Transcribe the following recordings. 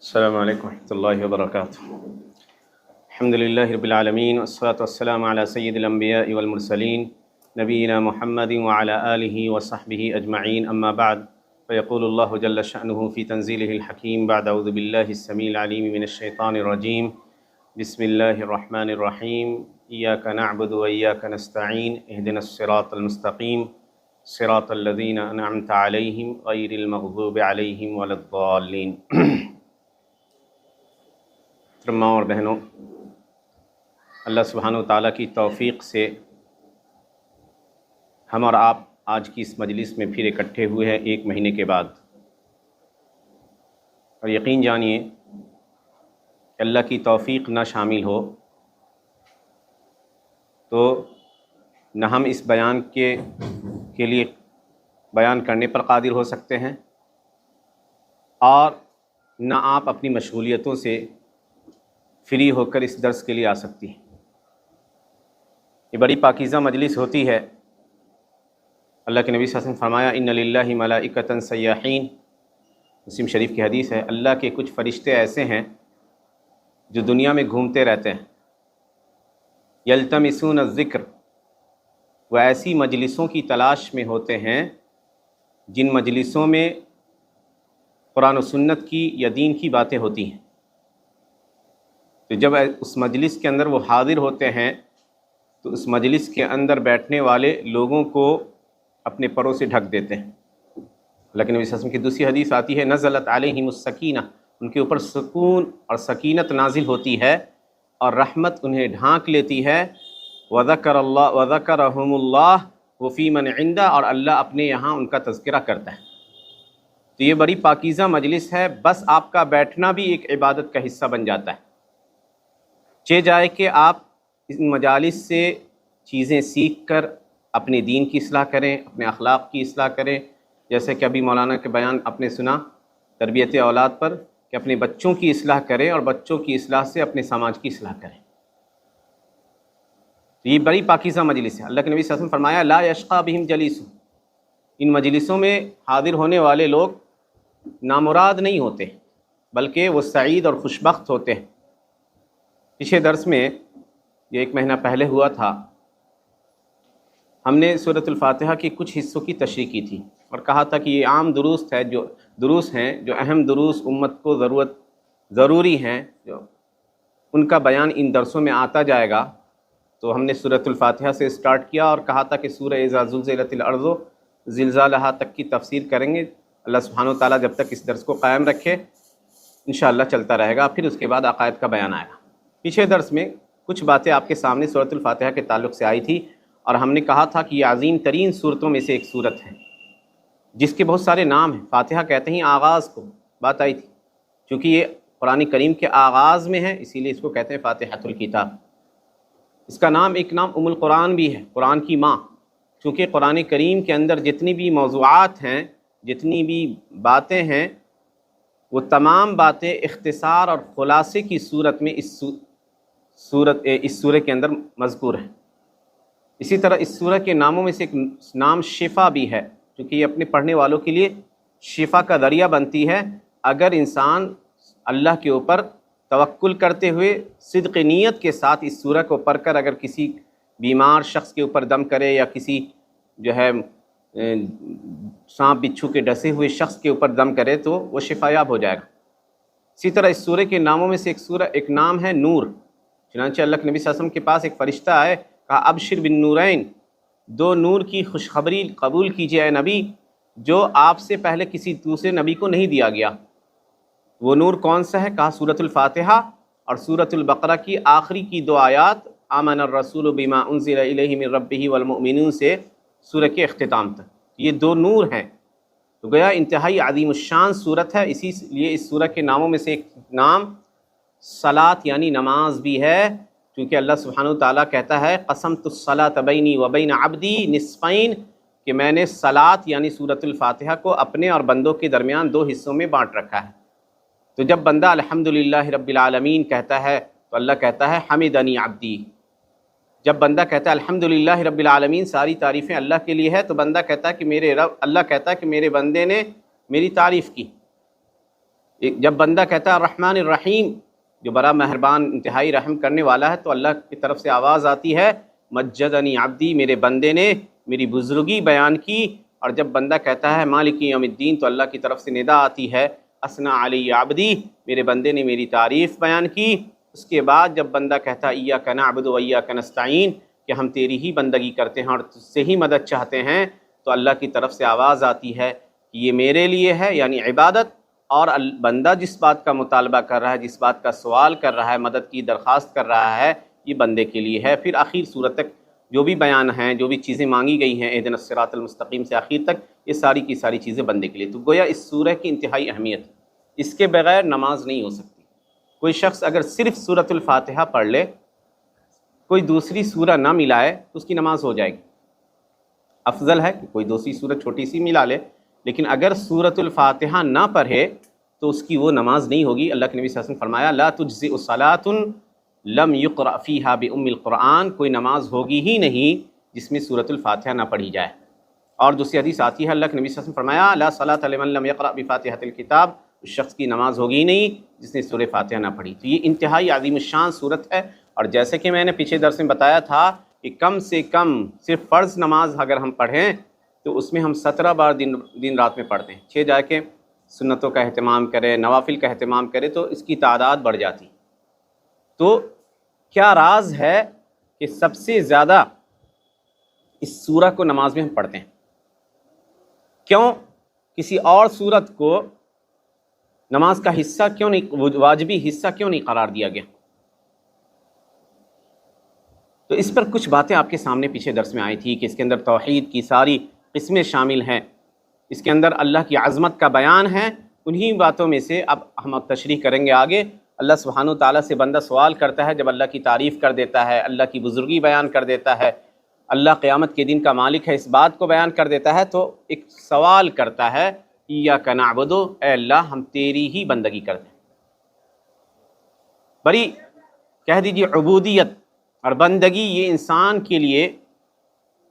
السلام علیکم ورحمۃ اللہ وبرکاتہ۔ الحمد للہ رب العالمین والصلاة والسلام علی سید الانبیاء والمرسلین نبینا محمد وعلی آلہ وصحبہ اجمعین، اما بعد فیقول اللہ جل شأنہ فی تنزیلہ الحکیم بعد اعوذ باللہ السمیع العلیم من الشیطان الرجیم بسم اللہ الرحمن الرحیم ایاک نعبد وایاک نستعین اہدنا الصراط المستقیم صراط الذین انعمت علیہم غیر المغضوب علیہم ولا الضالین۔ ماں اور بہنوں، اللہ سبحانہ و تعالیٰ کی توفیق سے ہم اور آپ آج کی اس مجلس میں پھر اکٹھے ہوئے ہیں 1 مہینے کے بعد، اور یقین جانیے کہ اللہ کی توفیق نہ شامل ہو تو نہ ہم اس بیان کے لیے بیان کرنے پر قادر ہو سکتے ہیں، اور نہ آپ اپنی مشغولیتوں سے فری ہو کر اس درس کے لیے آ سکتی ہیں۔ یہ بڑی پاکیزہ مجلس ہوتی ہے۔ اللہ کے نبی صلی اللہ علیہ وسلم فرمایا ان للہ ملائکۃ سیاحین، مسلم شریف کی حدیث ہے، اللہ کے کچھ فرشتے ایسے ہیں جو دنیا میں گھومتے رہتے ہیں، یلتمسون الذکر، وہ ایسی مجلسوں کی تلاش میں ہوتے ہیں جن مجلسوں میں قرآن و سنت کی یا دین کی باتیں ہوتی ہیں۔ تو جب اس مجلس کے اندر وہ حاضر ہوتے ہیں تو اس مجلس کے اندر بیٹھنے والے لوگوں کو اپنے پروں سے ڈھک دیتے ہیں۔ اللہ کے نبی صلی اللہ علیہ وسلم کی دوسری حدیث آتی ہے نزلت علیہم السکینہ، ان کے اوپر سکون اور سکینت نازل ہوتی ہے اور رحمت انہیں ڈھانک لیتی ہے۔ وذکرہم اللہ وفی من عندہ، اور اللہ اپنے یہاں ان کا تذکرہ کرتا ہے۔ تو یہ بڑی پاکیزہ مجلس ہے، بس آپ کا بیٹھنا بھی ایک عبادت کا حصہ بن جاتا ہے۔ چہ جائے کہ آپ ان مجالس سے چیزیں سیکھ کر اپنے دین کی اصلاح کریں، اپنے اخلاق کی اصلاح کریں، جیسے کہ ابھی مولانا کے بیان آپ نے سنا تربیت اولاد پر، کہ اپنے بچوں کی اصلاح کریں اور بچوں کی اصلاح سے اپنے سماج کی اصلاح کریں۔ تو یہ بڑی پاکیزہ مجلس ہے۔ اللہ کے نبی صلی اللہ علیہ وسلم فرمایا لا یشقی بہم جلیس، ان مجلسوں میں حاضر ہونے والے لوگ نامراد نہیں ہوتے بلکہ وہ سعید اور خوشبخت ہوتے ہیں۔ پچھلے درس میں یہ 1 مہینہ پہلے ہوا تھا، ہم نے سورۃ الفاتحہ کے کچھ حصوں کی تشریح کی تھی اور کہا تھا کہ یہ عام دروس ہیں جو اہم دروس امت کو ضروری ہیں، جو ان کا بیان ان درسوں میں آتا جائے گا۔ تو ہم نے سورۃ الفاتحہ سے سٹارٹ کیا اور کہا تھا کہ سورہ اذا زلزلت الارض زلزالہا تک کی تفسیر کریں گے۔ اللہ سبحانہ و تعالیٰ جب تک اس درس کو قائم رکھے انشاءاللہ چلتا رہے گا، پھر اس کے بعد عقائد کا بیان آئے گا۔ پچھلے درس میں کچھ باتیں آپ کے سامنے سورۃ الفاتحہ کے تعلق سے آئی تھی، اور ہم نے کہا تھا کہ یہ عظیم ترین صورتوں میں سے ایک صورت ہے جس کے بہت سارے نام ہیں۔ فاتحہ کہتے ہیں آغاز کو، بات آئی تھی، چونکہ یہ قرآن کریم کے آغاز میں ہے اسی لیے اس کو کہتے ہیں فاتحۃ الکتاب۔ اس کا نام ایک نام ام القرآن بھی ہے، قرآن کی ماں، چونکہ قرآن کریم کے اندر جتنی بھی موضوعات ہیں، جتنی بھی باتیں ہیں، وہ تمام باتیں اختصار اور خلاصے کی صورت میں اس سورہ کے اندر مذکور ہیں۔ اسی طرح اس سورہ کے ناموں میں سے ایک نام شفا بھی ہے، کیونکہ یہ اپنے پڑھنے والوں کے لیے شفا کا ذریعہ بنتی ہے۔ اگر انسان اللہ کے اوپر توکل کرتے ہوئے صدق نیت کے ساتھ اس سورہ کو پڑھ کر اگر کسی بیمار شخص کے اوپر دم کرے یا کسی جو ہے سانپ بچھو کے ڈسے ہوئے شخص کے اوپر دم کرے تو وہ شفا یاب ہو جائے گا۔ اسی طرح اس سورہ کے ناموں میں سے ایک نام ہے نور، چنانچہ اللہ کے نبی صلی اللہ علیہ وسلم کے پاس ایک فرشتہ آئے، کہا ابشر بالنورین، 2 نور کی خوشخبری قبول کیجیے اے نبی، جو آپ سے پہلے کسی دوسرے نبی کو نہیں دیا گیا۔ وہ نور کون سا ہے؟ کہا سورۃ الفاتحہ اور سورۃ البقرہ کی آخری کی 2 آیات آمن الرسول بما انزل الیہ من ربہ والمؤمنون سے سورہ کے اختتام تک، یہ 2 نور ہیں۔ تو گویا انتہائی عظیم الشان صورت ہے، اسی لیے اس سورہ کے ناموں میں سے ایک نام صلاۃ یعنی نماز بھی ہے، کیونکہ اللہ سبحانہ وتعالیٰ کہتا ہے قسمت الصلاۃ بینی و بین عبدی نصفین، کہ میں نے صلاۃ یعنی سورۃ الفاتحہ کو اپنے اور بندوں کے درمیان 2 حصوں میں بانٹ رکھا ہے۔ تو جب بندہ الحمدللہ رب العالمین کہتا ہے تو اللہ کہتا ہے حمدنی عبدی۔ جب بندہ کہتا ہے الحمدللہ رب العالمین، ساری تعریفیں اللہ کے لیے ہے، تو بندہ کہتا ہے کہ اللہ کہتا ہے کہ میرے بندے نے میری تعریف کی۔ جب بندہ کہتا ہے الرحمن الرحیم، جو بڑا مہربان انتہائی رحم کرنے والا ہے، تو اللہ کی طرف سے آواز آتی ہے مجدنی عبدی، میرے بندے نے میری بزرگی بیان کی۔ اور جب بندہ کہتا ہے مالک یوم الدین، تو اللہ کی طرف سے ندا آتی ہے اثنا علی عبدی، میرے بندے نے میری تعریف بیان کی۔ اس کے بعد جب بندہ کہتا ہے ایاک نعبد و ایاک نستعین، کہ ہم تیری ہی بندگی کرتے ہیں اور تجھ سے ہی مدد چاہتے ہیں، تو اللہ کی طرف سے آواز آتی ہے کہ یہ میرے لیے ہے، یعنی عبادت، اور بندہ جس بات کا مطالبہ کر رہا ہے، جس بات کا سوال کر رہا ہے، مدد کی درخواست کر رہا ہے، یہ بندے کے لیے ہے۔ پھر آخر صورت تک جو بھی بیان ہیں، جو بھی چیزیں مانگی گئی ہیں اہدنا الصراط المستقیم سے آخر تک، یہ ساری کی ساری چیزیں بندے کے لیے۔ تو گویا اس سورہ کی انتہائی اہمیت ہے، اس کے بغیر نماز نہیں ہو سکتی۔ کوئی شخص اگر صرف سورۃ الفاتحہ پڑھ لے، کوئی دوسری سورہ نہ ملائے، تو اس کی نماز ہو جائے گی۔ افضل ہے کہ کوئی دوسری سورہ چھوٹی سی ملا لے، لیکن اگر سورۃ الفاتحہ نہ پڑھے تو اس کی وہ نماز نہیں ہوگی۔ اللہ کے نبی صلی اللہ علیہ وسلم فرمایا لا تجزئ صلاۃ لم یقرأ فیہا بأم القرآن، کوئی نماز ہوگی ہی نہیں جس میں سورۃ الفاتحہ نہ پڑھی جائے۔ اور دوسری حدیث آتی ہے، اللہ کے نبی صلی اللہ علیہ وسلم فرمایا لا صلاۃ لمن لم یقرأ بفاتحۃ الکتاب، اس شخص کی نماز ہوگی ہی نہیں جس نے سورہ فاتحہ نہ پڑھی۔ تو یہ انتہائی عظیم الشان صورت ہے، اور جیسے کہ میں نے پیچھے درس میں بتایا تھا کہ کم سے کم صرف فرض نماز اگر ہم پڑھیں تو اس میں ہم 17 بار دن رات میں پڑھتے ہیں، 6 جا کے سنتوں کا اہتمام کریں، نوافل کا اہتمام کریں تو اس کی تعداد بڑھ جاتی۔ تو کیا راز ہے کہ سب سے زیادہ اس سورہ کو نماز میں ہم پڑھتے ہیں؟ کیوں کسی اور سورت کو نماز کا حصہ کیوں نہیں، واجبی حصہ کیوں نہیں قرار دیا گیا؟ تو اس پر کچھ باتیں آپ کے سامنے پیچھے درس میں آئی تھی کہ اس کے اندر توحید کی ساری قسمیں شامل ہیں، اس کے اندر اللہ کی عظمت کا بیان ہے۔ انہی باتوں میں سے اب ہم تشریح کریں گے آگے۔ اللہ سبحانہ وتعالیٰ سے بندہ سوال کرتا ہے، جب اللہ کی تعریف کر دیتا ہے، اللہ کی بزرگی بیان کر دیتا ہے، اللہ قیامت کے دن کا مالک ہے، اس بات کو بیان کر دیتا ہے، تو ایک سوال کرتا ہے ایاک نعبد، اے اللہ ہم تیری ہی بندگی کرتے ہیں۔ بڑی کہہ دیجیے عبودیت اور بندگی یہ انسان کے لیے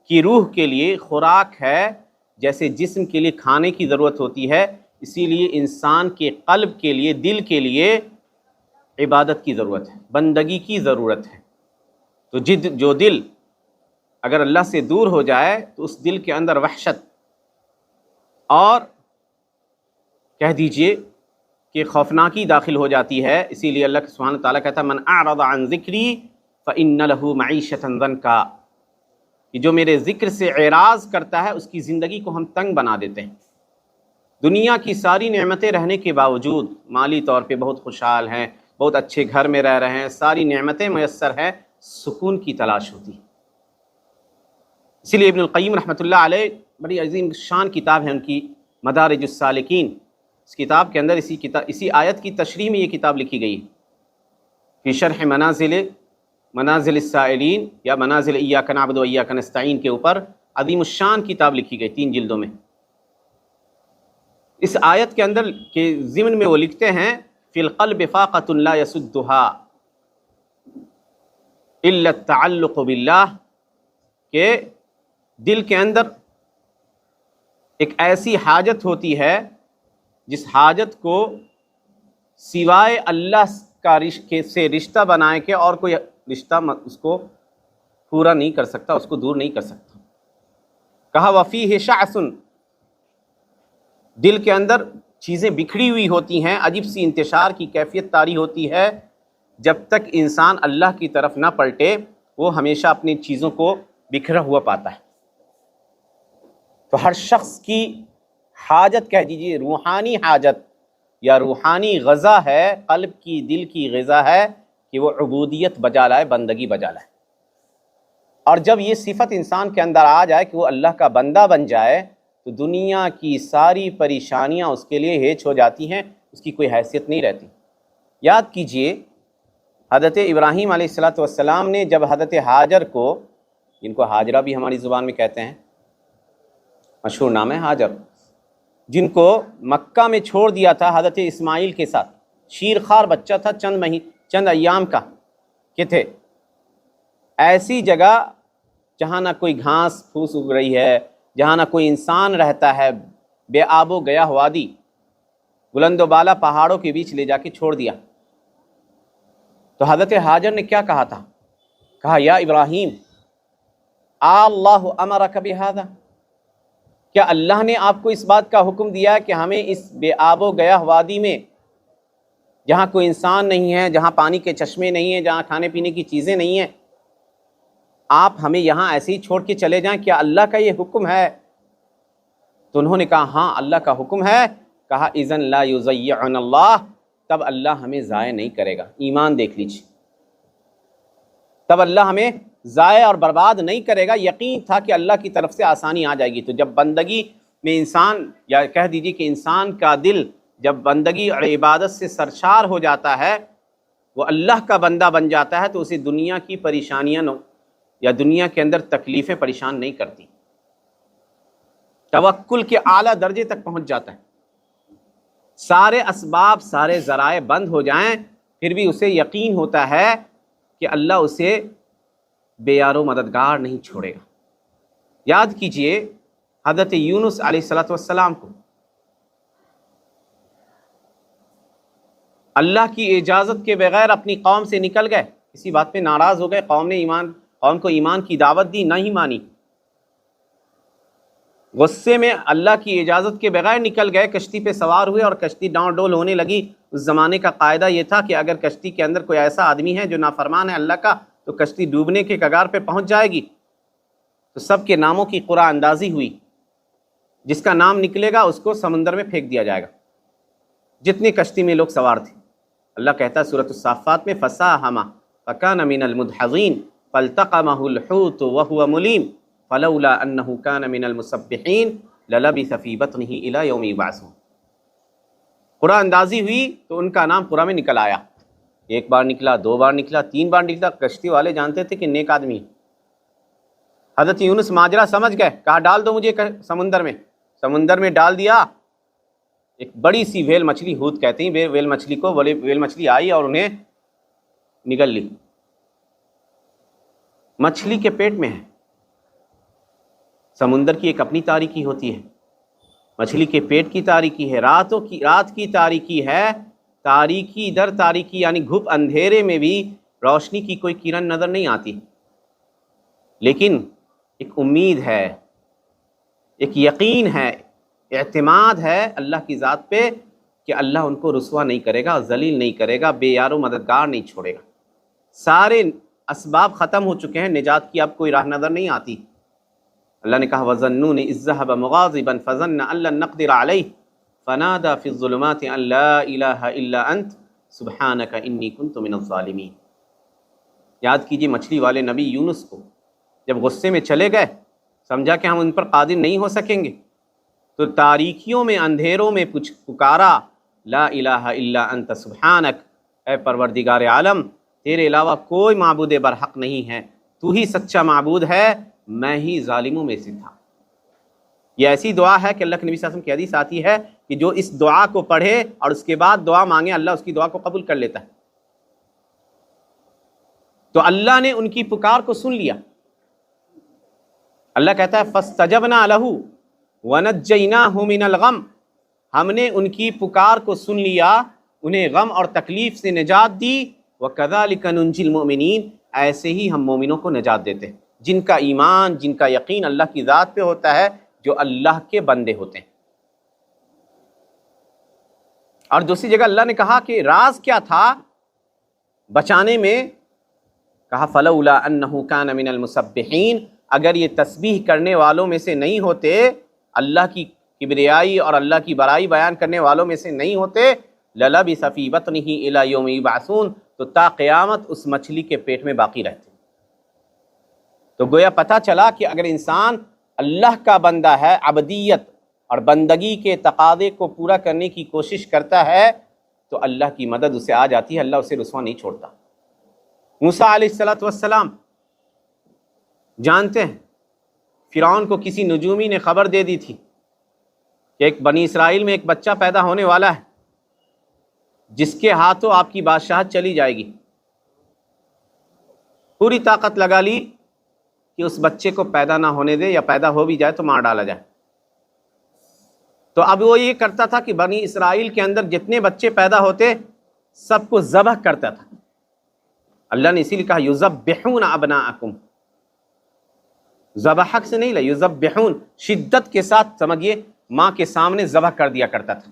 کی روح کے لیے خوراک ہے، جیسے جسم کے لیے کھانے کی ضرورت ہوتی ہے، اسی لیے انسان کے قلب کے لیے، دل کے لیے عبادت کی ضرورت ہے، بندگی کی ضرورت ہے۔ تو جو دل اگر اللہ سے دور ہو جائے تو اس دل کے اندر وحشت اور کہہ دیجئے کہ خوفناکی داخل ہو جاتی ہے۔ اسی لیے اللہ سبحانہ تعالیٰ کہتا ہے من اعرض عن ذکری فإن له معیشۃ ضنکا، کہ جو میرے ذکر سے اعراض کرتا ہے اس کی زندگی کو ہم تنگ بنا دیتے ہیں۔ دنیا کی ساری نعمتیں رہنے کے باوجود مالی طور پہ بہت خوشحال ہیں، بہت اچھے گھر میں رہ رہے ہیں، ساری نعمتیں میسر ہیں، سکون کی تلاش ہوتی ہے۔ اسی لیے ابن القیم رحمۃ اللہ علیہ بڑی عظیم شان کتاب ہے ان کی مدارج السالکین، اس کتاب کے اندر اسی آیت کی تشریح میں یہ کتاب لکھی گئی فی شرح منازل السائلین یا منازل ایاک نعبد و ایاک نستعین کے اوپر عظیم الشان کتاب لکھی گئی 3 جلدوں میں۔ اس آیت کے اندر کے ضمن میں وہ لکھتے ہیں فی القلب فاقۃ لا یسدھا الا التعلق باللہ، کہ دل کے اندر ایک ایسی حاجت ہوتی ہے جس حاجت کو سوائے اللہ کا سے رشتہ بنائے کے اور کوئی رشتہ اس کو پورا نہیں کر سکتا، اس کو دور نہیں کر سکتا۔ کہا وفیہ شعث، دل کے اندر چیزیں بکھری ہوئی ہوتی ہیں، عجیب سی انتشار کی کیفیت طاری ہوتی ہے۔ جب تک انسان اللہ کی طرف نہ پلٹے وہ ہمیشہ اپنی چیزوں کو بکھرا ہوا پاتا ہے۔ تو ہر شخص کی حاجت کہہ دیجیے، روحانی حاجت یا روحانی غذا ہے، قلب کی، دل کی غذا ہے کہ وہ عبودیت بجا لائے، بندگی بجا لائے۔ اور جب یہ صفت انسان کے اندر آ جائے کہ وہ اللہ کا بندہ بن جائے تو دنیا کی ساری پریشانیاں اس کے لیے ہیچ ہو جاتی ہیں، اس کی کوئی حیثیت نہیں رہتی۔ یاد کیجئے حضرت ابراہیم علیہ السلام نے جب حضرت ہاجر کو، جن کو ہاجرہ بھی ہماری زبان میں کہتے ہیں، مشہور نام ہے ہاجر، جن کو مکہ میں چھوڑ دیا تھا حضرت اسماعیل کے ساتھ، شیرخوار بچہ تھا، چند ایام کا کہ تھے، ایسی جگہ جہاں نہ کوئی گھاس پھوس اگ رہی ہے، جہاں نہ کوئی انسان رہتا ہے، بے آب و گیا وادی، بلند و بالا پہاڑوں کے بیچ لے جا کے چھوڑ دیا۔ تو حضرت ہاجر نے کیا کہا تھا؟ کہا یا ابراہیم اللہ امرک بہذا، کیا اللہ نے آپ کو اس بات کا حکم دیا کہ ہمیں اس بے آب و گیاہ وادی میں، جہاں کوئی انسان نہیں ہے، جہاں پانی کے چشمے نہیں ہیں، جہاں کھانے پینے کی چیزیں نہیں ہیں، آپ ہمیں یہاں ایسے ہی چھوڑ کے چلے جائیں؟ کیا اللہ کا یہ حکم ہے؟ تو انہوں نے کہا ہاں اللہ کا حکم ہے۔ کہا اذن لا یضیعنا اللہ، تب اللہ ہمیں ضائع نہیں کرے گا۔ ایمان دیکھ لیجیے، تب اللہ ہمیں ضائع اور برباد نہیں کرے گا۔ یقین تھا کہ اللہ کی طرف سے آسانی آ جائے گی۔ تو جب بندگی میں انسان، یا کہہ دیجیے کہ انسان کا دل جب بندگی اور عبادت سے سرشار ہو جاتا ہے، وہ اللہ کا بندہ بن جاتا ہے، تو اسے دنیا کی پریشانیاں یا دنیا کے اندر تکلیفیں پریشان نہیں کرتی، توکل کے اعلیٰ درجے تک پہنچ جاتا ہے۔ سارے اسباب، سارے ذرائع بند ہو جائیں، پھر بھی اسے یقین ہوتا ہے کہ اللہ اسے بے یار و مددگار نہیں چھوڑے گا۔ یاد کیجئے حضرت یونس علیہ السلام کو اللہ کی اجازت کے بغیر اپنی قوم سے نکل گئے، کسی بات پہ ناراض ہو گئے، قوم کو ایمان کی دعوت دی، نہیں مانی، غصے میں اللہ کی اجازت کے بغیر نکل گئے، کشتی پہ سوار ہوئے اور کشتی ڈاؤں ڈول ہونے لگی۔ اس زمانے کا قاعدہ یہ تھا کہ اگر کشتی کے اندر کوئی ایسا آدمی ہے جو نافرمان ہے اللہ کا، تو کشتی ڈوبنے کے کگار پہ پہنچ جائے گی۔ تو سب کے ناموں کی قرعہ اندازی ہوئی، جس کا نام نکلے گا اس کو سمندر میں پھینک دیا جائے گا، جتنے کشتی میں لوگ سوار تھے۔ اللہ کہتا ہے سورۃ الصافات میں فَسَاهَمَ فَكَانَ مِنَ الْمُدْحَضِينَ فَالْتَقَمَهُ الْحُوتُ وَهُوَ مُلِيمٌ فَلَوْلَا أَنَّهُ كَانَ مِنَ الْمُسَبِّحِينَ لَلَبِثَ فِي بَطْنِهِ إِلَى يَوْمِ يُبْعَثُونَ۔ قرآن اندازی ہوئی تو ان کا نام قرآن میں نکل آیا، ایک بار نکلا، دو بار نکلا، تین بار نکلا۔ کشتی والے جانتے تھے کہ نیک آدمی ہے۔ حضرت یونس ماجرا سمجھ گئے، کہا ڈال دو مجھے سمندر میں ڈال دیا۔ ایک بڑی سی ویل مچھلی، ہوت کہتے ہیں ویل مچھلی کو، ویل مچھلی آئی اور انہیں نگل لی۔ مچھلی کے پیٹ میں ہے، سمندر کی ایک اپنی تاریکی ہوتی ہے، مچھلی کے پیٹ کی تاریکی ہے، رات کی تاریکی ہے، تاریکی در تاریکی، یعنی گھپ اندھیرے میں بھی روشنی کی کوئی کرن نظر نہیں آتی، لیکن ایک امید ہے، ایک یقین ہے، اعتماد ہے اللہ کی ذات پہ کہ اللہ ان کو رسوا نہیں کرے گا، ذلیل نہیں کرے گا، بے یار و مددگار نہیں چھوڑے گا۔ سارے اسباب ختم ہو چکے ہیں، نجات کی اب کوئی راہ نظر نہیں آتی۔ اللہ نے کہا وَظَنُّونِ إِذ ذَّهَبَ مُغَاضِبًا فَظَنَّ أَن لَّن نَّقْدِرَ عَلَيْهِ فَنَادَىٰ فِي الظُّلُمَاتِ أَن لَّا إِلَٰهَ إِلَّا أَنتَ سُبْحَانَكَ إِنِّي كُنتُ مِنَ الظَّالِمِينَ۔ یاد کیجیے مچھلی والے نبی یونس کو جب غصے میں چلے گئے، سمجھا کہ ہم ان پر قادر نہیں ہو سکیں گے، تو تاریکیوں میں، اندھیروں میں پکارا لا الہ الا انت سبحانک، اے پروردگار عالم تیرے علاوہ کوئی معبود برحق نہیں ہے، تو ہی سچا معبود ہے، میں ہی ظالموں میں سے تھا۔ یہ ایسی دعا ہے کہ اللہ کے نبی صلی اللہ علیہ وسلم کی حدیث آتی ہے کہ جو اس دعا کو پڑھے اور اس کے بعد دعا مانگے، اللہ اس کی دعا کو قبول کر لیتا ہے۔ تو اللہ نے ان کی پکار کو سن لیا۔ اللہ کہتا ہے فَاسْتَجَبْنَا لَهُ وَنَجَّيْنَاهُ مِنَ الْغَمِّ، ہم نے ان کی پکار کو سن لیا، انہیں غم اور تکلیف سے نجات دی۔ وَكَذَلِكَ نُنْجِي الْمُؤْمِنِينَ، ایسے ہی ہم مومنوں کو نجات دیتے ہیں، جن کا ایمان، جن کا یقین اللہ کی ذات پہ ہوتا ہے، جو اللہ کے بندے ہوتے ہیں۔ اور دوسری جگہ اللہ نے کہا کہ راز کیا تھا بچانے میں، کہا فَلَوْلَا أَنَّهُ كَانَ مِنَ الْمُسَبِّحِينَ، اگر یہ تسبیح کرنے والوں میں سے نہیں ہوتے، اللہ کی کبریائی اور اللہ کی بڑائی بیان کرنے والوں میں سے نہیں ہوتے، لَلَبِثَ فِي بَطْنِهِ إِلَى يَوْمِ يُبْعَثُونَ، تو تا قیامت اس مچھلی کے پیٹ میں باقی رہتے۔ تو گویا پتہ چلا کہ اگر انسان اللہ کا بندہ ہے، عبدیت اور بندگی کے تقاضے کو پورا کرنے کی کوشش کرتا ہے، تو اللہ کی مدد اسے آ جاتی ہے، اللہ اسے رسوا نہیں چھوڑتا۔ موسیٰ علیہ السلام جانتے ہیں فرعون کو کسی نجومی نے خبر دے دی تھی کہ ایک بنی اسرائیل میں ایک بچہ پیدا ہونے والا ہے جس کے ہاتھوں آپ کی بادشاہت چلی جائے گی۔ پوری طاقت لگا لی کہ اس بچے کو پیدا نہ ہونے دے، یا پیدا ہو بھی جائے تو مار ڈالا جائے۔ تو اب وہ یہ کرتا تھا کہ بنی اسرائیل کے اندر جتنے بچے پیدا ہوتے سب کو ذبح کرتا تھا. اللہ نے اسی لیے کہا یذبحون ابناءکم، ذبح حق سے نہیں لا، یذبحون، شدت کے ساتھ سمجھیے ماں کے سامنے ذبح کر دیا کرتا تھا.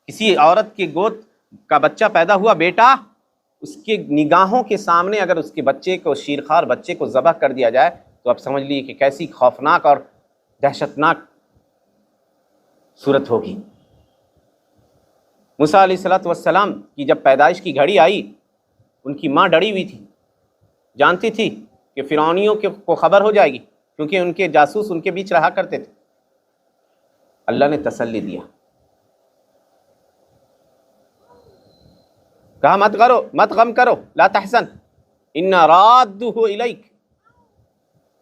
کسی عورت کی گود کا بچہ پیدا ہوا بیٹا، اس کے نگاہوں کے سامنے اگر اس کے بچے کو، شیرخوار بچے کو ذبح کر دیا جائے تو اب سمجھ لیجیے کہ کیسی خوفناک اور دہشتناک صورت ہوگی. موسیٰ علیہ السلام کی جب پیدائش کی گھڑی آئی، ان کی ماں ڈری ہوئی تھی، جانتی تھی کہ فرعونیوں کو خبر ہو جائے گی، کیونکہ ان کے جاسوس ان کے بیچ رہا کرتے تھے. اللہ نے تسلی دیا، کہا مت غم کرو، لا تحزن انا رادوہ الیک.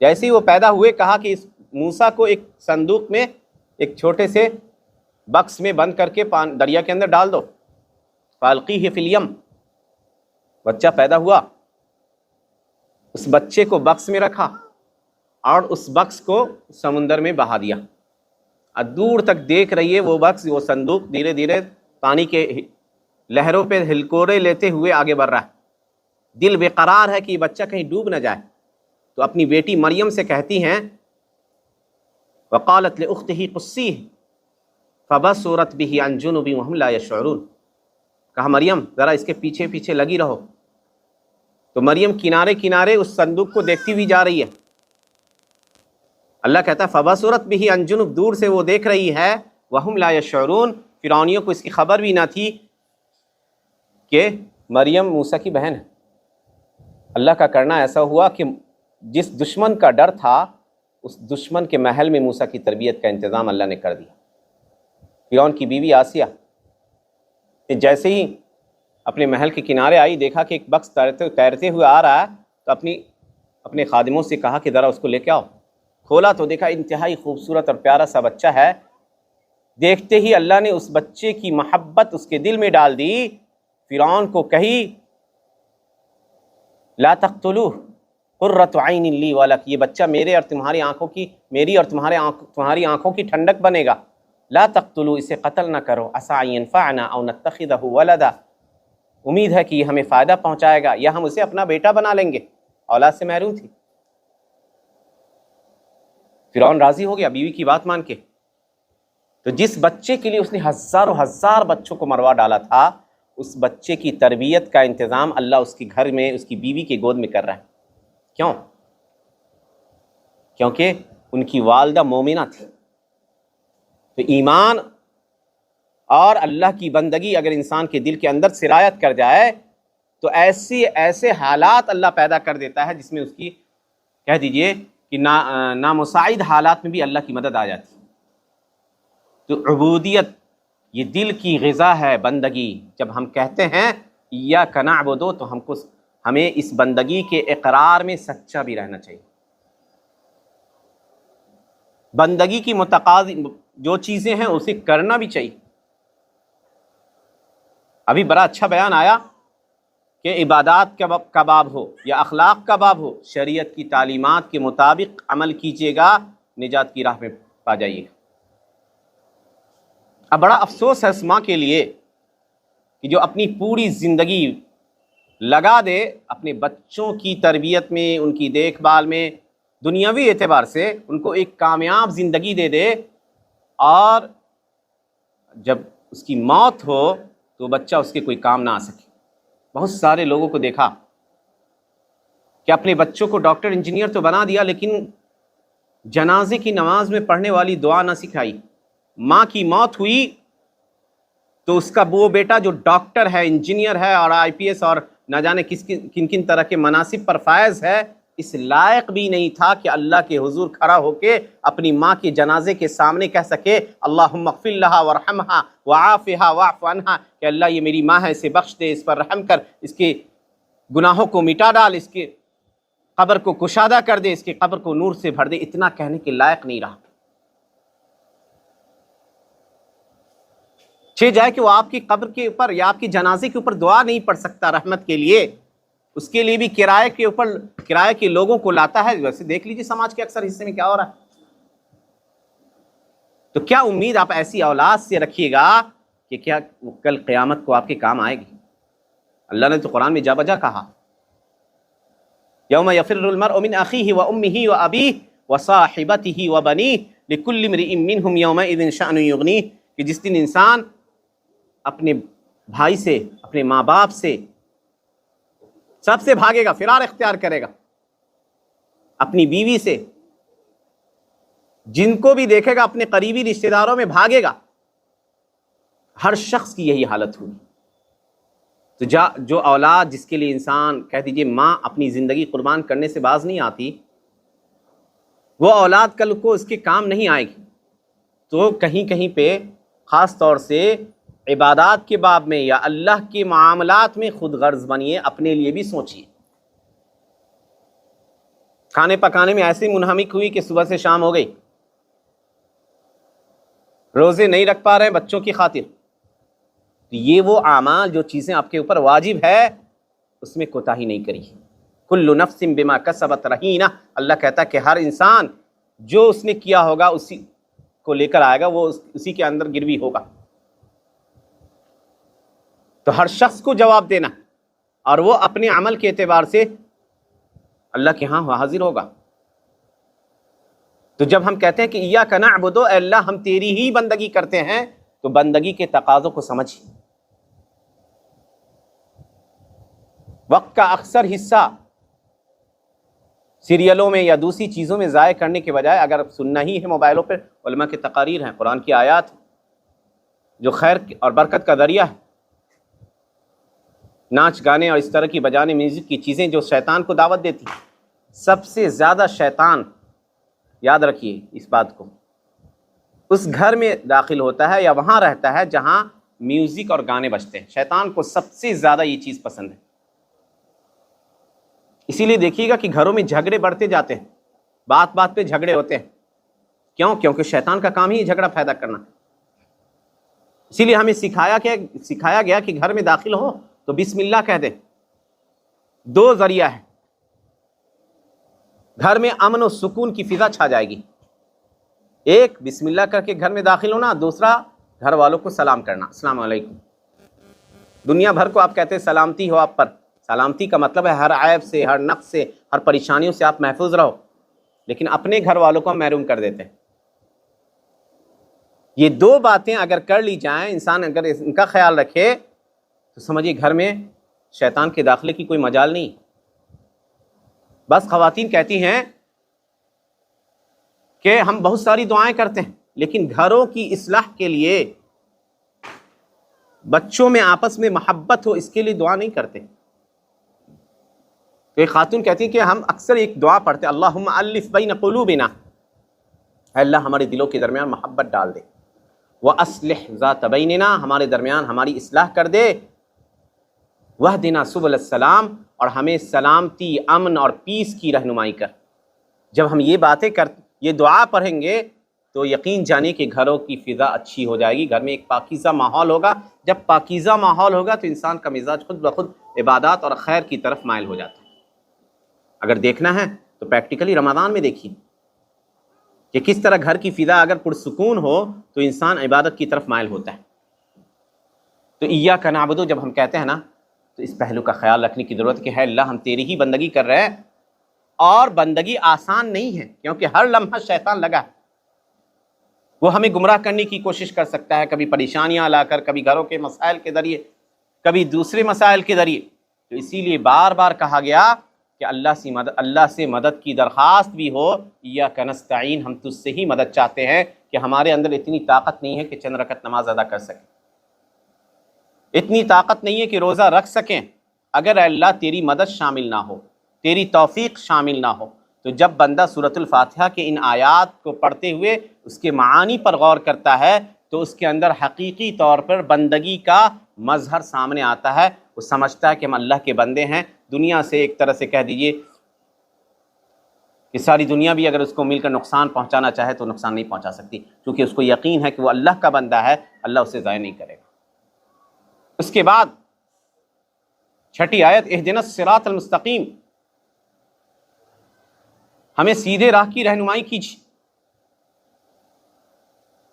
جیسے ہی وہ پیدا ہوئے کہا کہ اس موسیٰ کو ایک صندوق میں، ایک چھوٹے سے بکس میں بند کر کے دریا کے اندر ڈال دو. فالقیہ فی الیم، بچہ پیدا ہوا، اس بچے کو بکس میں رکھا اور اس بکس کو سمندر میں بہا دیا. دور تک دیکھ رہی ہے وہ بکس، وہ صندوق دھیرے دھیرے پانی کے لہروں پہ ہلکورے لیتے ہوئے آگے بڑھ رہا ہے. دل بے قرار ہے کہ یہ بچہ کہیں ڈوب نہ جائے، تو اپنی بیٹی مریم سے کہتی ہیں وقالت لاختہ قصیہ فبصرت بہ عن جنب وهم لا یشعرون. کہا مریم ذرا اس کے پیچھے پیچھے لگی رہو. تو مریم کنارے کنارے اس صندوق کو دیکھتی ہوئی جا رہی ہے. اللہ کہتا ہے فبصرت بہ عن جنب، دور سے وہ دیکھ رہی ہے، وهم لا یشعرون، فرعونیوں کو اس کی خبر بھی نہ تھی کہ مریم موسیٰ کی بہن ہے. اللہ کا کرنا ایسا ہوا کہ جس دشمن کا ڈر تھا اس دشمن کے محل میں موسیٰ کی تربیت کا انتظام اللہ نے کر دیا. فرعون کی بیوی آسیہ جیسے ہی اپنے محل کے کنارے آئی، دیکھا کہ ایک بکس تیرتے ہوئے آ رہا ہے، تو اپنے خادموں سے کہا کہ ذرا اس کو لے کے آؤ. کھولا تو دیکھا انتہائی خوبصورت اور پیارا سا بچہ ہے. دیکھتے ہی اللہ نے اس بچے کی محبت اس کے دل میں ڈال دی. فرعون کو کہی لا تقتلوہ قرۃ عین لی ولک، یہ بچہ میرے اور تمہاری آنکھوں کی، میری اور تمہاری آنکھوں کی ٹھنڈک بنے گا. لا تقتلوہ، اسے قتل نہ کرو. عسیٰ ان ینفعنا او نتخذہ ولدا، امید ہے کہ یہ ہمیں فائدہ پہنچائے گا یا ہم اسے اپنا بیٹا بنا لیں گے. اولاد سے محروم تھی. فرعون راضی ہو گیا بیوی کی بات مان کے. تو جس بچے کے لیے اس نے ہزاروں ہزار بچوں کو مروا ڈالا تھا، اس بچے کی تربیت کا انتظام اللہ اس کے گھر میں، اس کی بیوی کی گود میں کر رہا ہے. کیوں؟ کیونکہ ان کی والدہ مومنہ تھی. تو ایمان اور اللہ کی بندگی اگر انسان کے دل کے اندر سرایت کر جائے تو ایسے حالات اللہ پیدا کر دیتا ہے جس میں اس کی کہہ دیجئے کہ نامساعد حالات میں بھی اللہ کی مدد آ جاتی. تو عبودیت یہ دل کی غذا ہے، بندگی. جب ہم کہتے ہیں ایاک نعبد، تو ہمیں اس بندگی کے اقرار میں سچا بھی رہنا چاہیے. بندگی کی متقاضی جو چیزیں ہیں اسے کرنا بھی چاہیے. ابھی بڑا اچھا بیان آیا کہ عبادات کا باب ہو یا اخلاق کا باب ہو، شریعت کی تعلیمات کے مطابق عمل کیجیے گا، نجات کی راہ میں پا جائیے گا. اب بڑا افسوس ہے اس ماں کے لیے کہ جو اپنی پوری زندگی لگا دے اپنے بچوں کی تربیت میں، ان کی دیکھ بھال میں، دنیاوی اعتبار سے ان کو ایک کامیاب زندگی دے دے، اور جب اس کی موت ہو تو بچہ اس کے کوئی کام نہ آ سکے. بہت سارے لوگوں کو دیکھا کہ اپنے بچوں کو ڈاکٹر انجینئر تو بنا دیا، لیکن جنازے کی نماز میں پڑھنے والی دعا نہ سکھائی. ماں کی موت ہوئی تو اس کا وہ بیٹا جو ڈاکٹر ہے، انجینئر ہے اور IPS اور نہ جانے کن کن طرح کے مناصب پر فائز ہے، اس لائق بھی نہیں تھا کہ اللہ کے حضور کھڑا ہو کے اپنی ماں کے جنازے کے سامنے کہہ سکے اللہم اغفر لہا ورحمہا وعافہا واعف عنہا، کہ اللہ یہ میری ماں ہے، اسے بخش دے، اس پر رحم کر، اس کے گناہوں کو مٹا ڈال، اس کے قبر کو کشادہ کر دے، اس کے قبر کو نور سے بھر دے. اتنا کہنے کے لائق نہیں رہا. جائے کہ وہ آپ کی قبر کے اوپر یا آپ کی جنازے کے اوپر دعا نہیں پڑھ سکتا رحمت کے لیے، اس کے لیے بھی کرائے کے لوگوں کو لاتا ہے. ویسے دیکھ لیجیے سماج کے اکثر حصے میں کیا ہو رہا ہے. تو کیا امید آپ ایسی اولاد سے رکھیے گا کہ کیا کل قیامت کو آپ کے کام آئے گی؟ اللہ نے تو قرآن میں جا بجا کہا، یوم یفر المرء من اخیہ وامہ وابیہ وصاحبتہ وبنیہ لکل امرئ منہم یومئذ شأن یغنیہ، کہ جس دن انسان اپنے بھائی سے، اپنے ماں باپ سے، سب سے بھاگے گا، فرار اختیار کرے گا، اپنی بیوی سے، جن کو بھی دیکھے گا اپنے قریبی رشتہ داروں میں بھاگے گا۔ ہر شخص کی یہی حالت ہوئی۔ تو جو اولاد جس کے لیے انسان کہہ دیجئے ماں اپنی زندگی قربان کرنے سے باز نہیں آتی، وہ اولاد کل کو اس کے کام نہیں آئے گی۔ تو کہیں کہیں پہ خاص طور سے عبادات کے باب میں یا اللہ کے معاملات میں خود غرض بنیے، اپنے لیے بھی سوچیے۔ کھانے پکانے میں ایسے منہمک ہوئی کہ صبح سے شام ہو گئی، روزے نہیں رکھ پا رہے ہیں بچوں کی خاطر، تو یہ وہ اعمال جو چیزیں آپ کے اوپر واجب ہے اس میں کوتاہی نہیں کری۔ کل نفس بما کسبت رہینہ، اللہ کہتا ہے کہ ہر انسان جو اس نے کیا ہوگا اسی کو لے کر آئے گا، وہ اسی کے اندر گروی ہوگا۔ تو ہر شخص کو جواب دینا، اور وہ اپنے عمل کے اعتبار سے اللہ کے ہاں حاضر ہوگا۔ تو جب ہم کہتے ہیں کہ ایاک نعبد، اے اللہ ہم تیری ہی بندگی کرتے ہیں، تو بندگی کے تقاضوں کو سمجھ۔ وقت کا اکثر حصہ سیریلوں میں یا دوسری چیزوں میں ضائع کرنے کے بجائے اگر سننا ہی ہے موبائلوں پہ، علماء کی تقاریر ہیں، قرآن کی آیات جو خیر اور برکت کا ذریعہ ہے، ناچ گانے اور اس طرح کی بجانے میوزک کی چیزیں جو شیطان کو دعوت دیتی ہیں، سب سے زیادہ شیطان، یاد رکھیے اس بات کو، اس گھر میں داخل ہوتا ہے یا وہاں رہتا ہے جہاں میوزک اور گانے بجتے ہیں۔ شیطان کو سب سے زیادہ یہ چیز پسند ہے۔ اسی لیے دیکھیے گا کہ گھروں میں جھگڑے بڑھتے جاتے ہیں، بات بات پہ جھگڑے ہوتے ہیں۔ کیوں؟ کیونکہ شیطان کا کام ہی جھگڑا پیدا کرنا۔ اسی لیے ہمیں سکھایا گیا کہ گھر میں داخل ہو تو بسم اللہ کہہ دے۔ دو ذریعہ ہے، گھر میں امن و سکون کی فضا چھا جائے گی۔ ایک بسم اللہ کر کے گھر میں داخل ہونا، دوسرا گھر والوں کو سلام کرنا، السلام علیکم۔ دنیا بھر کو آپ کہتے ہیں سلامتی ہو آپ پر، سلامتی کا مطلب ہے ہر عیب سے، ہر نقص سے، ہر پریشانیوں سے آپ محفوظ رہو، لیکن اپنے گھر والوں کو محروم کر دیتے ہیں۔ یہ دو باتیں اگر کر لی جائیں، انسان اگر ان کا خیال رکھے تو سمجھیے گھر میں شیطان کے داخلے کی کوئی مجال نہیں۔ بس خواتین کہتی ہیں کہ ہم بہت ساری دعائیں کرتے ہیں، لیکن گھروں کی اصلاح کے لیے، بچوں میں آپس میں محبت ہو، اس کے لیے دعا نہیں کرتے۔ تو ایک خاتون کہتی ہے کہ ہم اکثر ایک دعا پڑھتے ہیں، اللہم الف بین قلوبنا، اے اللہ ہمارے دلوں کے درمیان محبت ڈال دے، وَأَصْلِحْ ذَاتَ بَيْنِنَا، ہمارے درمیان ہماری اصلاح کر دے، وَاهْدِنَا سُبُلَ السَّلَام، اور ہمیں سلامتی، امن اور پیس کی رہنمائی کر۔ جب ہم یہ باتیں یہ دعا پڑھیں گے تو یقین جانے کہ گھروں کی فضا اچھی ہو جائے گی، گھر میں ایک پاکیزہ ماحول ہوگا۔ جب پاکیزہ ماحول ہوگا تو انسان کا مزاج خود بخود عبادات اور خیر کی طرف مائل ہو جاتا ہے۔ اگر دیکھنا ہے تو پریکٹیکلی رمضان میں دیکھیے کہ کس طرح گھر کی فضا اگر پرسکون ہو تو انسان عبادت کی طرف مائل ہوتا ہے۔ تو ایاک نعبد جب ہم کہتے ہیں نا، تو اس پہلو کا خیال رکھنے کی ضرورت ہے کہ ہے اللہ ہم تیری ہی بندگی کر رہے ہیں، اور بندگی آسان نہیں ہے، کیونکہ ہر لمحہ شیطان لگا ہے۔ وہ ہمیں گمراہ کرنے کی کوشش کر سکتا ہے، کبھی پریشانیاں لا کر، کبھی گھروں کے مسائل کے ذریعے، کبھی دوسرے مسائل کے ذریعے۔ تو اسی لیے بار بار کہا گیا کہ اللہ سے مدد کی درخواست بھی ہو، ایاک نستعین، ہم تجھ سے ہی مدد چاہتے ہیں، کہ ہمارے اندر اتنی طاقت نہیں ہے کہ چند رکعت نماز ادا کر سکیں، اتنی طاقت نہیں ہے کہ روزہ رکھ سکیں، اگر اللہ تیری مدد شامل نہ ہو، تیری توفیق شامل نہ ہو۔ تو جب بندہ سورۃ الفاتحہ کے ان آیات کو پڑھتے ہوئے اس کے معانی پر غور کرتا ہے تو اس کے اندر حقیقی طور پر بندگی کا مظہر سامنے آتا ہے۔ وہ سمجھتا ہے کہ ہم اللہ کے بندے ہیں۔ دنیا سے ایک طرح سے کہہ دیجئے کہ ساری دنیا بھی اگر اس کو مل کر نقصان پہنچانا چاہے تو نقصان نہیں پہنچا سکتی، کیونکہ اس کو یقین ہے کہ وہ اللہ کا بندہ ہے، اللہ اسے ضائع نہیں کرے گا۔ اس کے بعد چھٹی آیت، اہدنا الصراط المستقیم، ہمیں سیدھے راہ کی رہنمائی کیجیے۔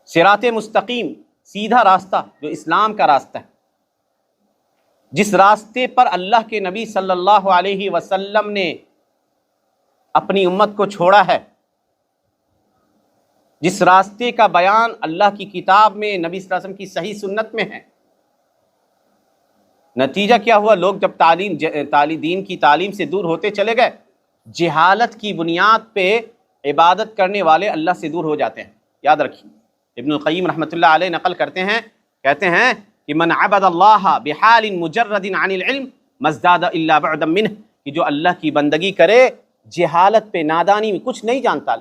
صراط مستقیم سیدھا راستہ جو اسلام کا راستہ ہے، جس راستے پر اللہ کے نبی صلی اللہ علیہ وسلم نے اپنی امت کو چھوڑا ہے، جس راستے کا بیان اللہ کی کتاب میں، نبی صلی اللہ علیہ وسلم کی صحیح سنت میں ہے۔ نتیجہ کیا ہوا؟ لوگ جب دین کی تعلیم سے دور ہوتے چلے گئے، جہالت کی بنیاد پہ عبادت کرنے والے اللہ سے دور ہو جاتے ہیں۔ یاد رکھیے، ابن القیم رحمۃ اللہ علیہ نقل کرتے ہیں، کہتے ہیں کہ من عبد اللہ بحال مجرد عن العلم ما ازداد الا بعدا منہ، کہ جو اللہ کی بندگی کرے جہالت پہ، نادانی میں، کچھ نہیں جانتا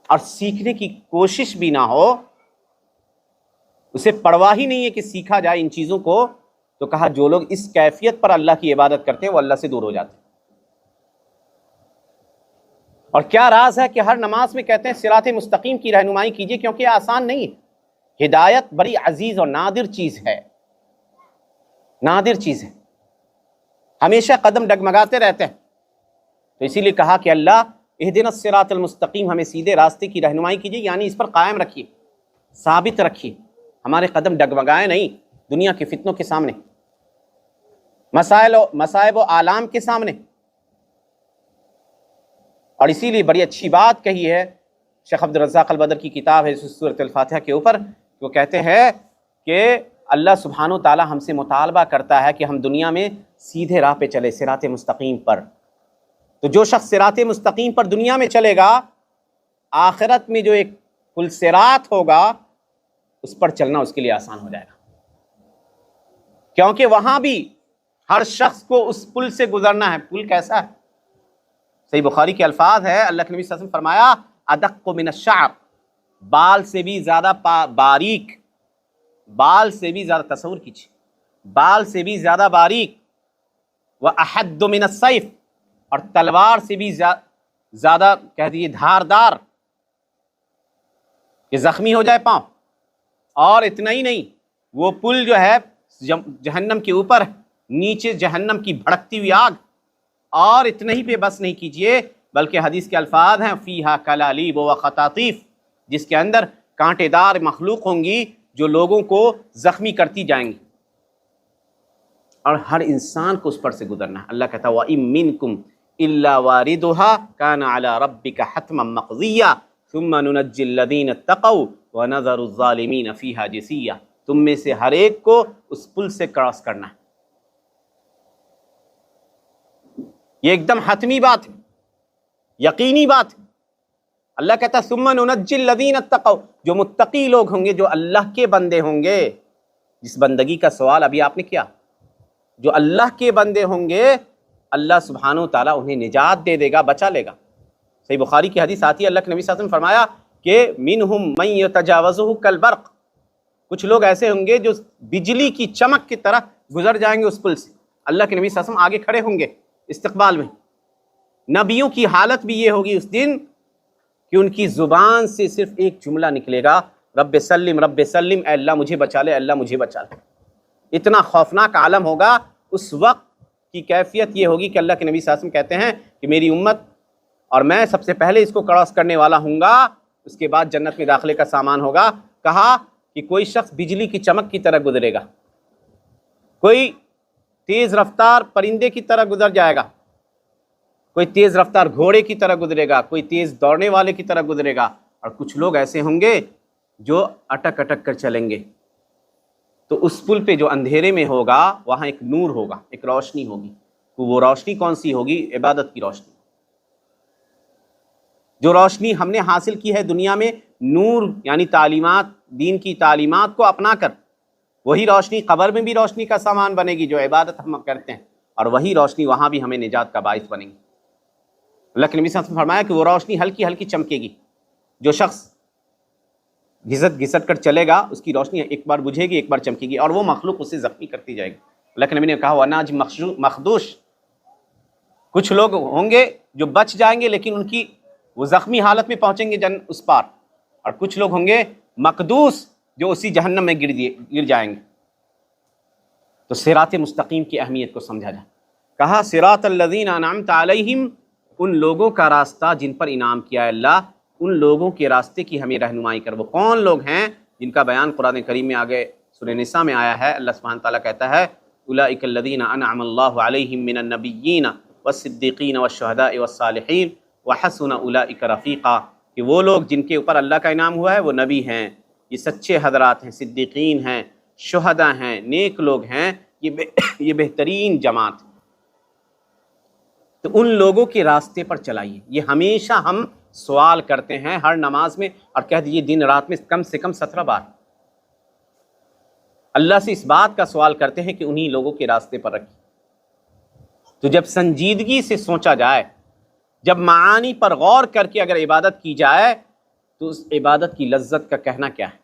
اور سیکھنے کی کوشش بھی نہ ہو، اسے پرواہ ہی نہیں ہے کہ سیکھا جائے ان چیزوں کو، تو کہا جو لوگ اس کیفیت پر اللہ کی عبادت کرتے ہیں وہ اللہ سے دور ہو جاتے ہیں۔ اور کیا راز ہے کہ ہر نماز میں کہتے ہیں صراط مستقیم کی رہنمائی کیجیے، کیونکہ یہ آسان نہیں ہے، ہدایت بڑی عزیز اور نادر چیز ہے، نادر چیز ہے، ہمیشہ قدم ڈگمگاتے رہتے ہیں۔ تو اسی لیے کہا کہ اللہ اہدنا الصراط المستقیم، ہمیں سیدھے راستے کی رہنمائی کیجیے، یعنی اس پر قائم رکھیے، ثابت رکھیے، ہمارے قدم ڈگمگائے نہیں دنیا کے فتنوں کے سامنے، مصائب و آلام کے سامنے۔ اور اسی لیے بڑی اچھی بات کہی ہے شیخ عبد الرزاق البدر کی کتاب ہے سورۃ الفاتحہ کے اوپر، وہ کہتے ہیں کہ اللہ سبحانہ و تعالی ہم سے مطالبہ کرتا ہے کہ ہم دنیا میں سیدھے راہ پہ چلے، صراط مستقیم پر۔ تو جو شخص صراط مستقیم پر دنیا میں چلے گا، آخرت میں جو ایک پل صراط ہوگا اس پر چلنا اس کے لیے آسان ہو جائے گا، کیونکہ وہاں بھی ہر شخص کو اس پل سے گزرنا ہے۔ پل کیسا ہے؟ صحیح بخاری کے الفاظ ہے، اللہ کے نبی صلی اللہ علیہ وسلم فرمایا ادق من الشعر، بال سے بھی زیادہ باریک، بال سے بھی زیادہ، تصور کیجیے، بال سے بھی زیادہ باریک، وَأَحَدُّ مِنَ السَّيْفِ، اور تلوار سے بھی زیادہ کہہ دیجیے دھاردار، کہ زخمی ہو جائے پاؤں۔ اور اتنا ہی نہیں، وہ پل جو ہے جہنم کے اوپر، نیچے جہنم کی بھڑکتی ہوئی آگ۔ اور اتنا ہی پہ بس نہیں کیجئے، بلکہ حدیث کے الفاظ ہیں فیہا کلالیب و خطاطیف، جس کے اندر کانٹے دار مخلوق ہوں گی جو لوگوں کو زخمی کرتی جائیں گی، اور ہر انسان کو اس پر سے گزرنا ہے۔ اللہ کہتا ہے وَإِن مِّنكُمْ إِلَّا وَارِدُهَا كَانَ عَلَى رَبِّكَ حَتْمًا مَّقْضِيًّا ثُمَّ نُنَجِّي الَّذِينَ اتَّقَوْا وَنَذَرُ الظَّالِمِينَ فِيهَا جِثِيًّا، تم میں سے ہر ایک کو اس پل سے کراس کرنا ہے، یہ ایک دم حتمی بات ہے، یقینی بات ہے۔ اللہ کہتا ہے ثم ننجی الذین اتقوا، جو متقی لوگ ہوں گے، جو اللہ کے بندے ہوں گے، جس بندگی کا سوال ابھی آپ نے کیا، جو اللہ کے بندے ہوں گے اللہ سبحانہ و تعالیٰ انہیں نجات دے دے گا، بچا لے گا۔ صحیح بخاری کی حدیث آتی ہے، اللہ کے نبی صلی اللہ علیہ وسلم فرمایا کہ منہم من یتجاوزہ کالبرق، کچھ لوگ ایسے ہوں گے جو بجلی کی چمک کی طرح گزر جائیں گے اس پل سے۔ اللہ کے نبی صلی اللہ علیہ وسلم آگے کھڑے ہوں گے استقبال میں۔ نبیوں کی حالت بھی یہ ہوگی اس دن کہ ان کی زبان سے صرف ایک جملہ نکلے گا، رب سلم رب سلم، اے اللہ مجھے بچا لے، اللہ مجھے بچا لے۔ اتنا خوفناک عالم ہوگا۔ اس وقت کی کیفیت یہ ہوگی کہ اللہ کے نبی صلی اللہ علیہ وسلم کہتے ہیں کہ میری امت اور میں سب سے پہلے اس کو کراس کرنے والا ہوں گا، اس کے بعد جنت میں داخلے کا سامان ہوگا۔ کہا کہ کوئی شخص بجلی کی چمک کی طرح گزرے گا، کوئی تیز رفتار پرندے کی طرح گزر جائے گا، کوئی تیز رفتار گھوڑے کی طرح گزرے گا، کوئی تیز دوڑنے والے کی طرح گزرے گا، اور کچھ لوگ ایسے ہوں گے جو اٹک اٹک کر چلیں گے۔ تو اس پل پہ جو اندھیرے میں ہوگا وہاں ایک نور ہوگا، ایک روشنی ہوگی۔ تو وہ روشنی کون سی ہوگی؟ عبادت کی روشنی، جو روشنی ہم نے حاصل کی ہے دنیا میں، نور یعنی تعلیمات، دین کی تعلیمات کو اپنا کر، وہی روشنی قبر میں بھی روشنی کا سامان بنے گی جو عبادت ہم کرتے ہیں، اور وہی روشنی وہاں بھی ہمیں نجات کا باعث بنے گی۔ اللہ کے نبی صلی اللہ علیہ وسلم نے فرمایا کہ وہ روشنی ہلکی ہلکی چمکے گی، جو شخص گھسٹ گھسٹ کر چلے گا اس کی روشنی ایک بار بجھے گی، ایک بار چمکے گی، اور وہ مخلوق اسے زخمی کرتی جائے گی۔ اللہ کے نبی نے کہا وَنَاجٍ مخدوش، کچھ لوگ ہوں گے جو بچ جائیں گے لیکن ان کی وہ زخمی حالت میں پہنچیں گے اس پار، اور کچھ لوگ ہوں گے مقدوس جو اسی جہنم میں گر جائیں گے۔ تو صراط مستقیم کی اہمیت کو سمجھا جائے۔ کہا صراط الذین انعمت علیہم، ان لوگوں کا راستہ جن پر انعام کیا ہے اللہ، ان لوگوں کے راستے کی ہمیں رہنمائی کر۔ وہ کون لوگ ہیں جن کا بیان قرآن کریم میں آگے سورہ نساء میں آیا ہے؟ اللہ سبحانہ تعالیٰ کہتا ہے اولئک الذین انعم اللہ علیہم من النبیین والصدیقین والشہداء والصالحین وحسن اولئک رفیقا، کہ وہ لوگ جن کے اوپر اللہ کا انعام ہوا ہے وہ نبی ہیں، یہ سچے حضرات ہیں، صدیقین ہیں، شہداء ہیں، نیک لوگ ہیں، یہ بہترین جماعت۔ تو ان لوگوں کے راستے پر چلائیے۔ یہ ہمیشہ ہم سوال کرتے ہیں ہر نماز میں، اور کہہ دیجیے دن رات میں کم سے کم 17 بار اللہ سے اس بات کا سوال کرتے ہیں کہ انہی لوگوں کے راستے پر رکھیے۔ تو جب سنجیدگی سے سوچا جائے، جب معانی پر غور کر کے اگر عبادت کی جائے تو اس عبادت کی لذت کا کہنا کیا ہے۔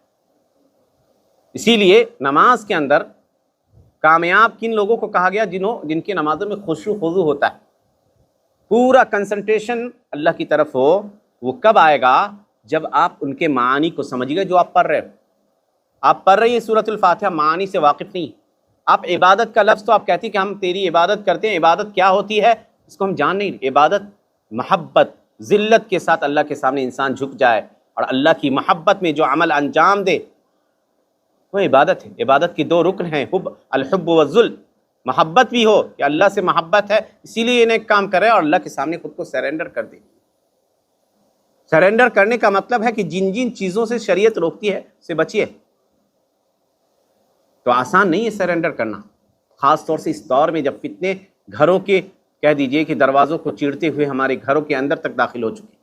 اسی لیے نماز کے اندر کامیاب کن لوگوں کو کہا گیا؟ جن کے نمازوں میں خشوع و خضوع ہوتا ہے، پورا کنسنٹریشن اللہ کی طرف ہو۔ وہ کب آئے گا؟ جب آپ ان کے معانی کو سمجھ گئے جو آپ پڑھ رہے ہو۔ آپ پڑھ رہی ہیں سورۃ الفاتحہ، معانی سے واقف نہیں، آپ عبادت کا لفظ تو آپ کہتی ہیں کہ ہم تیری عبادت کرتے ہیں، عبادت کیا ہوتی ہے اس کو ہم جان نہیں۔ عبادت محبت ذلت کے ساتھ اللہ کے سامنے انسان جھک جائے اور اللہ کی محبت میں جو عمل انجام دے وہ عبادت ہے۔ عبادت کی 2 رکن ہیں، الحب والذل، محبت بھی ہو کہ اللہ سے محبت ہے اسی لیے انہیں ایک کام کرے، اور اللہ کے سامنے خود کو سرنڈر کر دے۔ سرنڈر کرنے کا مطلب ہے کہ جن جن چیزوں سے شریعت روکتی ہے اس سے بچیے۔ تو آسان نہیں ہے سرنڈر کرنا، خاص طور سے اس دور میں جب فتنے گھروں کے کہہ دیجئے کہ دروازوں کو چیرتے ہوئے ہمارے گھروں کے اندر تک داخل ہو چکے۔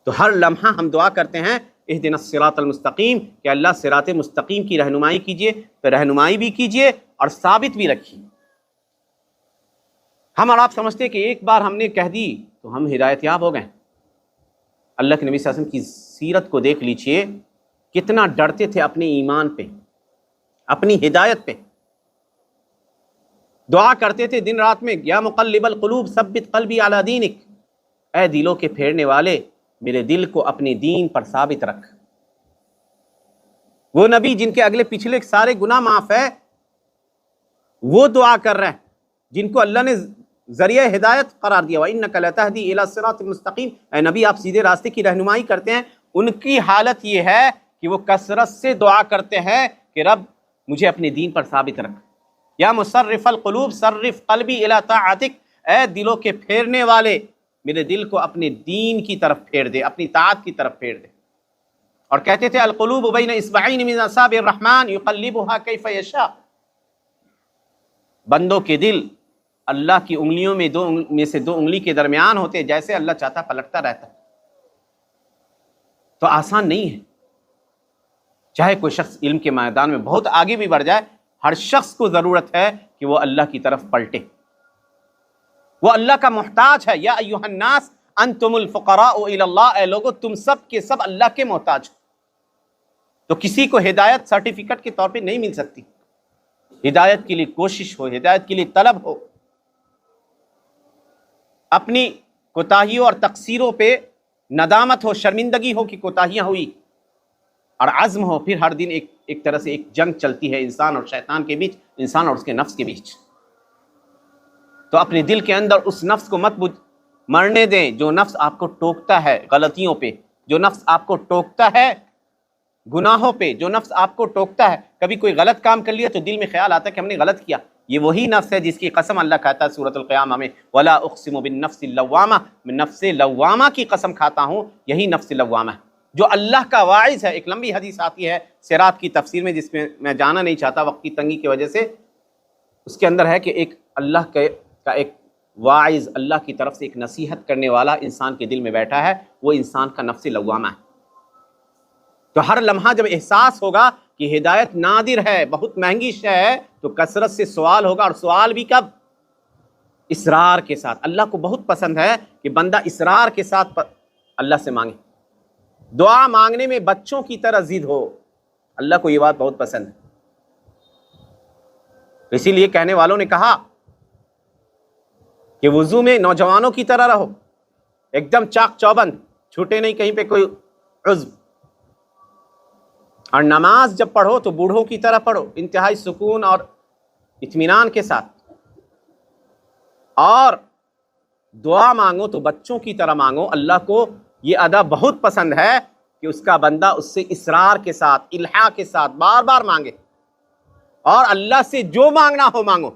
تو ہر لمحہ ہم دعا کرتے ہیں اہدنا الصراط المستقیم، کہ اللہ صراط مستقیم کی رہنمائی کیجئے، تو رہنمائی بھی کیجئے اور ثابت بھی رکھیے۔ ہم اور آپ سمجھتے ہیں کہ ایک بار ہم نے کہہ دی تو ہم ہدایت یاب ہو گئے۔ اللہ کے نبی صلی اللہ علیہ وسلم کی سیرت کو دیکھ لیجئے، کتنا ڈرتے تھے اپنے ایمان پہ، اپنی ہدایت پہ۔ دعا کرتے تھے دن رات میں، یا مقلب القلوب ثبت قلبی علی دینک، اے دلوں کے پھیرنے والے میرے دل کو اپنے دین پر ثابت رکھ۔ وہ نبی جن کے اگلے پچھلے سارے گناہ معاف ہے، وہ دعا کر رہے ہیں جن کو اللہ نے ذریعہ ہدایت قرار دیا، وَإِنَّكَ لَتَهْدِي إِلَى صِرَاطٍ مُسْتَقِيمٍ، اے نبی آپ سیدھے راستے کی رہنمائی کرتے ہیں۔ ان کی حالت یہ ہے کہ وہ کثرت سے دعا کرتے ہیں کہ رب مجھے اپنے دین پر ثابت رکھ۔ یا مصرف القلوب صرف قلبی الی طاعتک، اے دلوں کے پھیرنے والے میرے دل کو اپنے دین کی طرف پھیر دے، اپنی طاعت کی طرف پھیر دے۔ اور کہتے تھے القلوب بین اصبعین من اصابع الرحمن یقلبها کیف یشاء، بندوں کے دل اللہ کی انگلیوں میں سے دو انگلی کے درمیان ہوتے، جیسے اللہ چاہتا پلٹتا رہتا۔ تو آسان نہیں ہے، چاہے کوئی شخص علم کے میدان میں بہت آگے بھی بڑھ جائے، ہر شخص کو ضرورت ہے کہ وہ اللہ کی طرف پلٹے، وہ اللہ کا محتاج ہے۔ یا ایھا الناس انتم الفقراء الی اللہ، اے لوگو تم سب کے سب اللہ کے محتاج۔ تو کسی کو ہدایت سرٹیفکیٹ کے طور پہ نہیں مل سکتی، ہدایت کے لیے کوشش ہو، ہدایت کے لیے طلب ہو، اپنی کوتاہیوں اور تقصیروں پہ ندامت ہو، شرمندگی ہو کہ کوتاہیاں ہوئی، اور عزم ہو۔ پھر ہر دن ایک طرح سے ایک جنگ چلتی ہے انسان اور شیطان کے بیچ، انسان اور اس کے نفس کے بیچ۔ تو اپنے دل کے اندر اس نفس کو مت مرنے دیں جو نفس آپ کو ٹوکتا ہے غلطیوں پہ، جو نفس آپ کو ٹوکتا ہے گناہوں پہ، جو نفس آپ کو ٹوکتا ہے۔ کبھی کوئی غلط کام کر لیا تو دل میں خیال آتا ہے کہ ہم نے غلط کیا۔ یہ وہی نفس ہے جس کی قسم اللہ کہتا ہے سورۃ القیامہ میں، وَلَا أُقْسِمُ بِالنَّفْسِ اللَّوَّامَةِ، میں نفس لوامہ کی قسم کھاتا ہوں، یہی نفس لوامہ ہے جو اللہ کا واعظ ہے۔ ایک لمبی حدیث آتی ہے صراط کی تفسیر میں، جس میں میں جانا نہیں چاہتا وقت کی تنگی کی وجہ سے۔ اس کے اندر ہے کہ ایک اللہ کا ایک واعظ، اللہ کی طرف سے ایک نصیحت کرنے والا انسان کے دل میں بیٹھا ہے، وہ انسان کا نفس لوامہ ہے۔ تو ہر لمحہ جب احساس ہوگا کہ ہدایت نادر ہے، بہت مہنگی شے ہے، تو کثرت سے سوال ہوگا، اور سوال بھی کب؟ اصرار کے ساتھ۔ اللہ کو بہت پسند ہے کہ بندہ اصرار کے ساتھ اللہ سے مانگے، دعا مانگنے میں بچوں کی طرح ضد ہو، اللہ کو یہ بات بہت پسند ہے۔ اسی لیے کہنے والوں نے کہا کہ وضو میں نوجوانوں کی طرح رہو، ایک دم چاق چوبند، چھوٹے نہیں کہیں پہ کوئی عضو، اور نماز جب پڑھو تو بوڑھوں کی طرح پڑھو، انتہائی سکون اور اطمینان کے ساتھ، اور دعا مانگو تو بچوں کی طرح مانگو، اللہ کو یہ ادا بہت پسند ہے کہ اس کا بندہ اس سے اصرار کے ساتھ، الحاح کے ساتھ بار بار مانگے، اور اللہ سے جو مانگنا ہو مانگو۔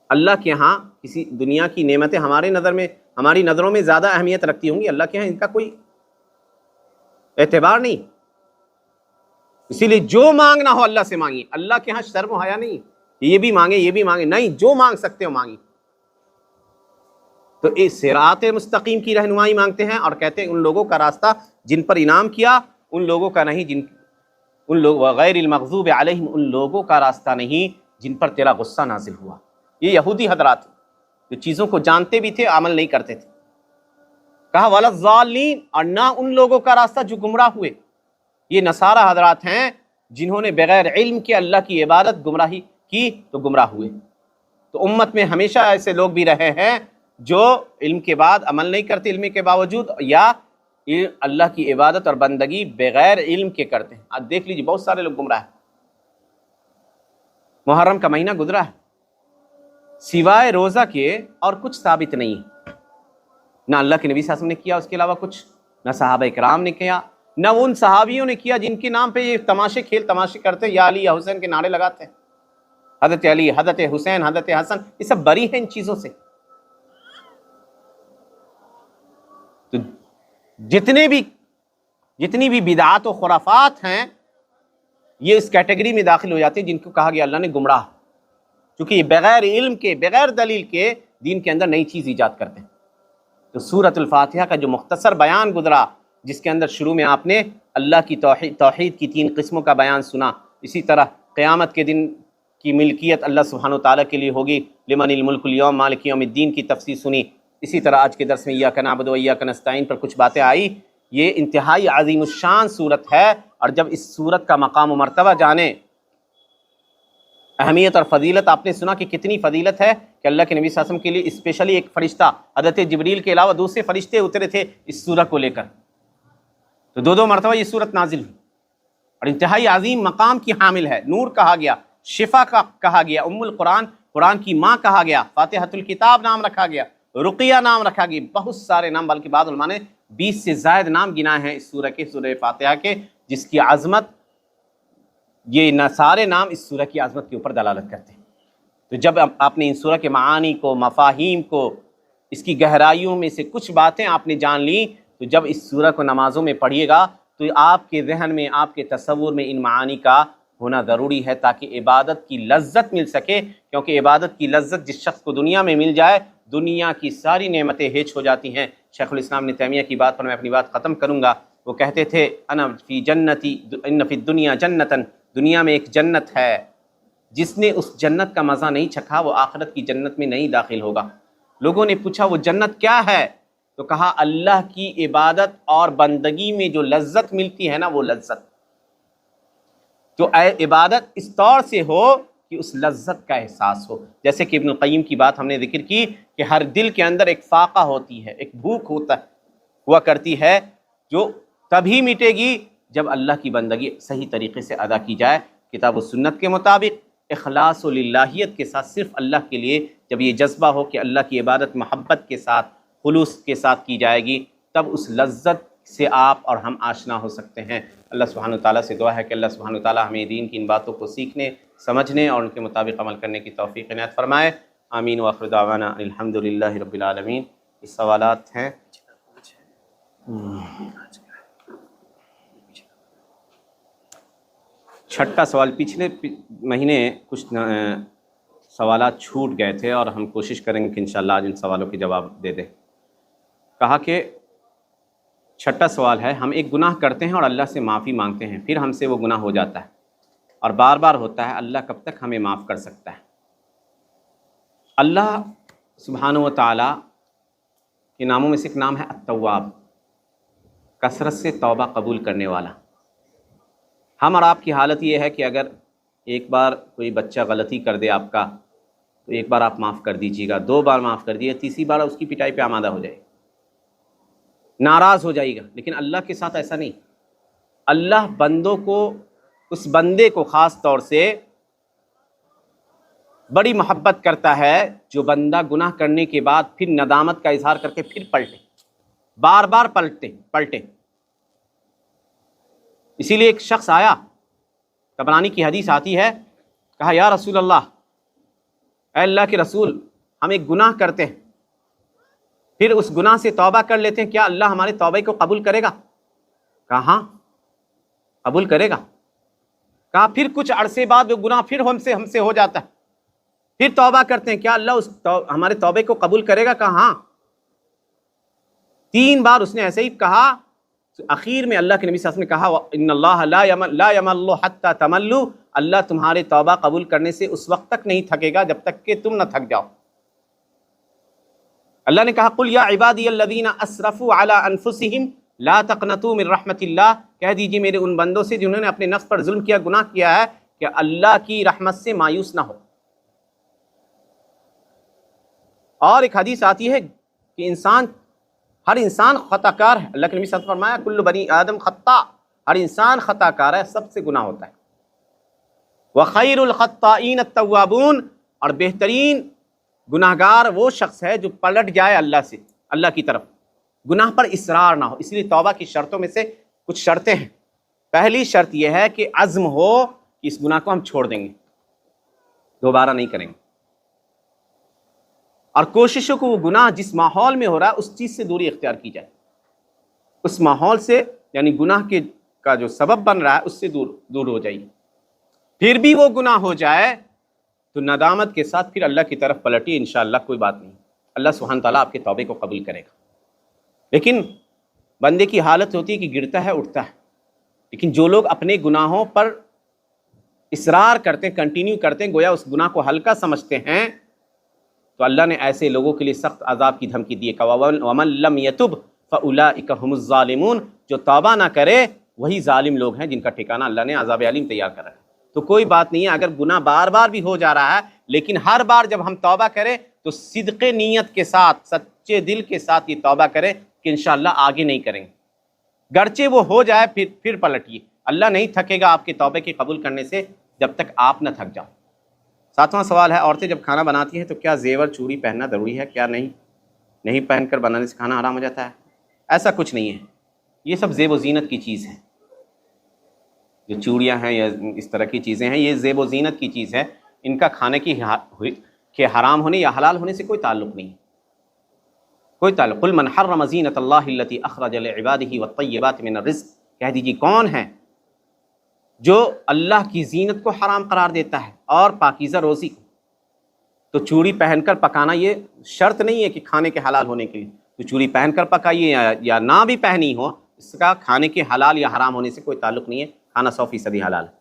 اللہ کے ہاں کسی دنیا کی نعمتیں ہماری نظروں میں زیادہ اہمیت رکھتی ہوں گی، اللہ کے ہاں ان کا کوئی اعتبار نہیں۔ اسی لیے جو مانگنا ہو اللہ سے مانگی۔ اللہ کے ہاں شرم و حیا نہیں، یہ بھی مانگے نہیں، جو مانگ سکتے ہو مانگی۔ تو اس صراط مستقیم کی رہنمائی مانگتے ہیں، اور کہتے ہیں ان لوگوں کا راستہ جن پر انعام کیا، ان لوگوں کا نہیں، ان لوگ غیر المغضوب علیہم، ان لوگوں کا راستہ نہیں جن پر تیرا غصہ نازل ہوا۔ یہ یہودی حضرات جو چیزوں کو جانتے بھی تھے، عمل نہیں کرتے تھے۔ کہا ولا الضالین، اور نہ ان لوگوں کا راستہ جو گمراہ ہوئے۔ یہ نصارہ حضرات ہیں جنہوں نے بغیر علم کے اللہ کی عبادت گمراہی کی تو گمراہ ہوئے۔ تو امت میں ہمیشہ ایسے لوگ بھی رہے ہیں جو علم کے بعد عمل نہیں کرتے، علم کے باوجود، یا اللہ کی عبادت اور بندگی بغیر علم کے کرتے ہیں۔ آج دیکھ لیجیے بہت سارے لوگ گمراہ ہیں۔ محرم کا مہینہ گزرا ہے، سوائے روزہ کے اور کچھ ثابت نہیں ہے۔ نہ اللہ کے نبی صلی اللہ علیہ وسلم نے کیا اس کے علاوہ کچھ، نہ صحابہ اکرام نے کیا، نہ ان صحابیوں نے کیا جن کے نام پہ یہ کھیل تماشے کرتے، یا علی یا حسین کے نعرے لگاتے ہیں۔ حضرت علی، حضرت حسین، حضرت حسن، یہ سب بری ہیں ان چیزوں سے۔ تو جتنی بھی بدعات و خرافات ہیں، یہ اس کیٹیگری میں داخل ہو جاتے ہیں جن کو کہا گیا اللہ نے گمراہ، کیونکہ یہ بغیر علم کے، بغیر دلیل کے دین کے اندر نئی چیز ایجاد کرتے ہیں۔ تو سورۃ الفاتحہ کا جو مختصر بیان گزرا، جس کے اندر شروع میں آپ نے اللہ کی توحید کی 3 قسموں کا بیان سنا، اسی طرح قیامت کے دن کی ملکیت اللہ سبحانہ وتعالیٰ کے لیے ہوگی، لمن الملک اليوم مالک یوم الدین کی تفسیر سنی، اسی طرح آج کے درس میں ایاک نعبد و ایاک نستعین پر کچھ باتیں آئی۔ یہ انتہائی عظیم الشان صورت ہے، اور جب اس صورت کا مقام و مرتبہ جانیں، اہمیت اور فضیلت آپ نے سنا کہ کتنی فضیلت ہے کہ اللہ کے نبی صلی اللہ علیہ وسلم کے لیے اسپیشلی ایک فرشتہ حضرت جبریل کے علاوہ دوسرے فرشتے اترے تھے اس سورت کو لے کر، تو 2 مرتبہ یہ سورت نازل ہوئی، اور انتہائی عظیم مقام کی حامل ہے۔ نور کہا گیا، شفا کا کہا گیا، ام القرآن، قرآن کی ماں کہا گیا، فاتحۃ الکتاب نام رکھا گیا، رقیہ نام رکھا گیا، بہت سارے نام، بلکہ بعض علماء نے 20 سے زائد نام گنائے ہیں اس سورہ فاتحہ کے، جس کی عظمت، یہ نہ سارے نام اس سورہ کی عظمت کے اوپر دلالت کرتے ہیں۔ تو جب آپ نے ان سورہ کے معانی کو، مفاہیم کو، اس کی گہرائیوں میں سے کچھ باتیں آپ نے جان لی، تو جب اس سورہ کو نمازوں میں پڑھیے گا تو آپ کے ذہن میں، آپ کے تصور میں ان معانی کا ہونا ضروری ہے، تاکہ عبادت کی لذت مل سکے، کیونکہ عبادت کی لذت جس شخص کو دنیا میں مل جائے، دنیا کی ساری نعمتیں ہیچ ہو جاتی ہیں۔ شیخ الاسلام ابن تیمیہ کی بات پر میں اپنی بات ختم کروں گا۔ وہ کہتے تھے انا فی جنتی، ان فی الدنیا جنتن، دنیا میں ایک جنت ہے، جس نے اس جنت کا مزہ نہیں چکھا وہ آخرت کی جنت میں نہیں داخل ہوگا۔ لوگوں نے پوچھا وہ جنت کیا ہے؟ تو کہا اللہ کی عبادت اور بندگی میں جو لذت ملتی ہے نا، وہ لذت۔ تو عبادت اس طور سے ہو کہ اس لذت کا احساس ہو، جیسے کہ ابن القیم کی بات ہم نے ذکر کی کہ ہر دل کے اندر ایک فاقہ ہوتی ہے، ایک بھوک ہوا کرتی ہے، جو تبھی مٹے گی جب اللہ کی بندگی صحیح طریقے سے ادا کی جائے، کتاب و سنت کے مطابق، اخلاص و للہیت کے ساتھ، صرف اللہ کے لیے جب یہ جذبہ ہو کہ اللہ کی عبادت محبت کے ساتھ، خلوص کے ساتھ کی جائے گی، تب اس لذت سے آپ اور ہم آشنا ہو سکتے ہیں۔ اللہ سبحانہ وتعالیٰ سے دعا ہے کہ اللہ سبحانہ وتعالیٰ ہمیں دین کی ان باتوں کو سیکھنے، سمجھنے اور ان کے مطابق عمل کرنے کی توفیق عنایت فرمائے۔ آمین وآخر دعوانا الحمدللہ رب العالمین۔ اس سوالات ہیں؟ چھٹا سوال، پچھلے مہینے کچھ سوالات چھوٹ گئے تھے اور ہم کوشش کریں گے کہ انشاءاللہ آج ان سوالوں کے جواب دے دیں۔ کہا کہ چھٹا سوال ہے، ہم ایک گناہ کرتے ہیں اور اللہ سے معافی مانگتے ہیں، پھر ہم سے وہ گناہ ہو جاتا ہے اور بار بار ہوتا ہے، اللہ کب تک ہمیں معاف کر سکتا ہے؟ اللہ سبحانہ و تعالیٰ کے ناموں میں سے ایک نام ہے التواب، کثرت سے توبہ قبول کرنے والا۔ ہم اور آپ کی حالت یہ ہے کہ اگر ایک بار کوئی بچہ غلطی کر دے آپ کا، تو ایک بار آپ معاف کر دیجیے گا، 2 بار معاف کر دیجیے، تیسری بار اس کی پٹائی پہ آمادہ ہو جائے گا، ناراض ہو جائے گا۔ لیکن اللہ کے ساتھ ایسا نہیں۔ اللہ بندوں کو، اس بندے کو خاص طور سے بڑی محبت کرتا ہے جو بندہ گناہ کرنے کے بعد پھر ندامت کا اظہار کر کے پھر پلٹے، بار بار پلٹے. اسی لیے ایک شخص آیا، طبرانی کی حدیث آتی ہے، کہا یا رسول اللہ، اے اللہ کے رسول، ہم ایک گناہ کرتے ہیں، پھر اس گناہ سے توبہ کر لیتے ہیں، کیا اللہ ہمارے توبہ کو قبول کرے گا؟ کہا ہاں قبول کرے گا. کہا پھر کچھ عرصے بعد وہ گناہ پھر ہم سے ہو جاتا ہے، پھر توبہ کرتے ہیں، کیا اللہ ہمارے توبہ کو قبول کرے گا؟ کہا ہاں. 3 بار اس نے ایسے ہی کہا. اخیر میں اللہ کے نبی صلی اللہ علیہ وسلم نے کہا ان اللہ لا یمل حتی تملوا، اللہ تمہارے توبہ قبول کرنے سے اس وقت تک نہیں تھکے گا جب تک کہ تم نہ تھک جاؤ. اللہ نے کہا قل یا عبادی الذین اسرفوا علی انفسہم لا تقنطوا من رحمت اللہ، کہہ دیجیے میرے ان بندوں سے جنہوں نے اپنے نفس پر ظلم کیا، گناہ کیا ہے، کہ اللہ کی رحمت سے مایوس نہ ہو. اور ایک حدیث آتی ہے کہ ہر انسان خطا کار ہے. اللہ کے نبی صلی اللہ علیہ وسلم فرمایا کل بنی آدم خطاء، ہر انسان خطا کار ہے، سب سے گناہ ہوتا ہے. وخیر الخطائین التوابون، اور بہترین گناہ گار وہ شخص ہے جو پلٹ جائے اللہ کی طرف، گناہ پر اصرار نہ ہو. اس لیے توبہ کی شرطوں میں سے کچھ شرطیں ہیں. پہلی شرط یہ ہے کہ عزم ہو کہ اس گناہ کو ہم چھوڑ دیں گے، دوبارہ نہیں کریں گے. اور کوشش ہو کہ وہ گناہ جس ماحول میں ہو رہا ہے اس چیز سے دوری اختیار کی جائے، اس ماحول سے، یعنی گناہ کا جو سبب بن رہا ہے اس سے دور ہو جائیے. پھر بھی وہ گناہ ہو جائے تو ندامت کے ساتھ پھر اللہ کی طرف پلٹیے، انشاءاللہ کوئی بات نہیں، اللہ سبحانہ تعالیٰ آپ کے توبے کو قبول کرے گا. لیکن بندے کی حالت ہوتی ہے کہ گرتا ہے اٹھتا ہے. لیکن جو لوگ اپنے گناہوں پر اصرار کرتے ہیں، کنٹینیو کرتے ہیں، گویا اس گناہ کو ہلکا سمجھتے ہیں، تو اللہ نے ایسے لوگوں کے لیے سخت عذاب کی دھمکی دی ہے. وَمَن لَّمْ يَتُبْ فَأُولَٰئِكَ هُمُ الظَّالِمُونَ، جو توبہ نہ کرے وہی ظالم لوگ ہیں جن کا ٹھکانہ اللہ نے عذاب علیم تیار کر رکھا ہے. تو کوئی بات نہیں ہے اگر گناہ بار بار بھی ہو جا رہا ہے، لیکن ہر بار جب ہم توبہ کریں تو صدق نیت کے ساتھ، سچے دل کے ساتھ یہ توبہ کریں کہ انشاءاللہ آگے نہیں کریں گے. گرچہ وہ ہو جائے پھر پلٹیے، اللہ نہیں تھکے گا آپ کے توبے کے قبول کرنے سے جب تک آپ نہ تھک جاؤ. 7واں سوال ہے، عورتیں جب کھانا بناتی ہیں تو کیا زیور چوڑی پہننا ضروری ہے؟ کیا نہیں پہن کر بنانے سے کھانا حرام ہو جاتا ہے؟ ایسا کچھ نہیں ہے، یہ سب زیب و زینت کی چیز ہے. جو چوڑیاں ہیں یا اس طرح کی چیزیں ہیں، یہ زیب و زینت کی چیز ہے. ان کا کھانے کے حرام ہونے یا حلال ہونے سے کوئی تعلق نہیں، کوئی تعلق. قل من حرم زینت اللہ التی اخرج لعبادہ والطیبات من الرزق، کہہ دیجیے کون ہے جو اللہ کی زینت کو حرام قرار دیتا ہے اور پاکیزہ روزی کو. تو چوڑی پہن کر پکانا یہ شرط نہیں ہے کہ کھانے کے حلال ہونے کے لیے. تو چوڑی پہن کر پکائیے یا نہ بھی پہنی ہو، اس کا کھانے کے حلال یا حرام ہونے سے کوئی تعلق نہیں ہے، کھانا 100% حلال ہے.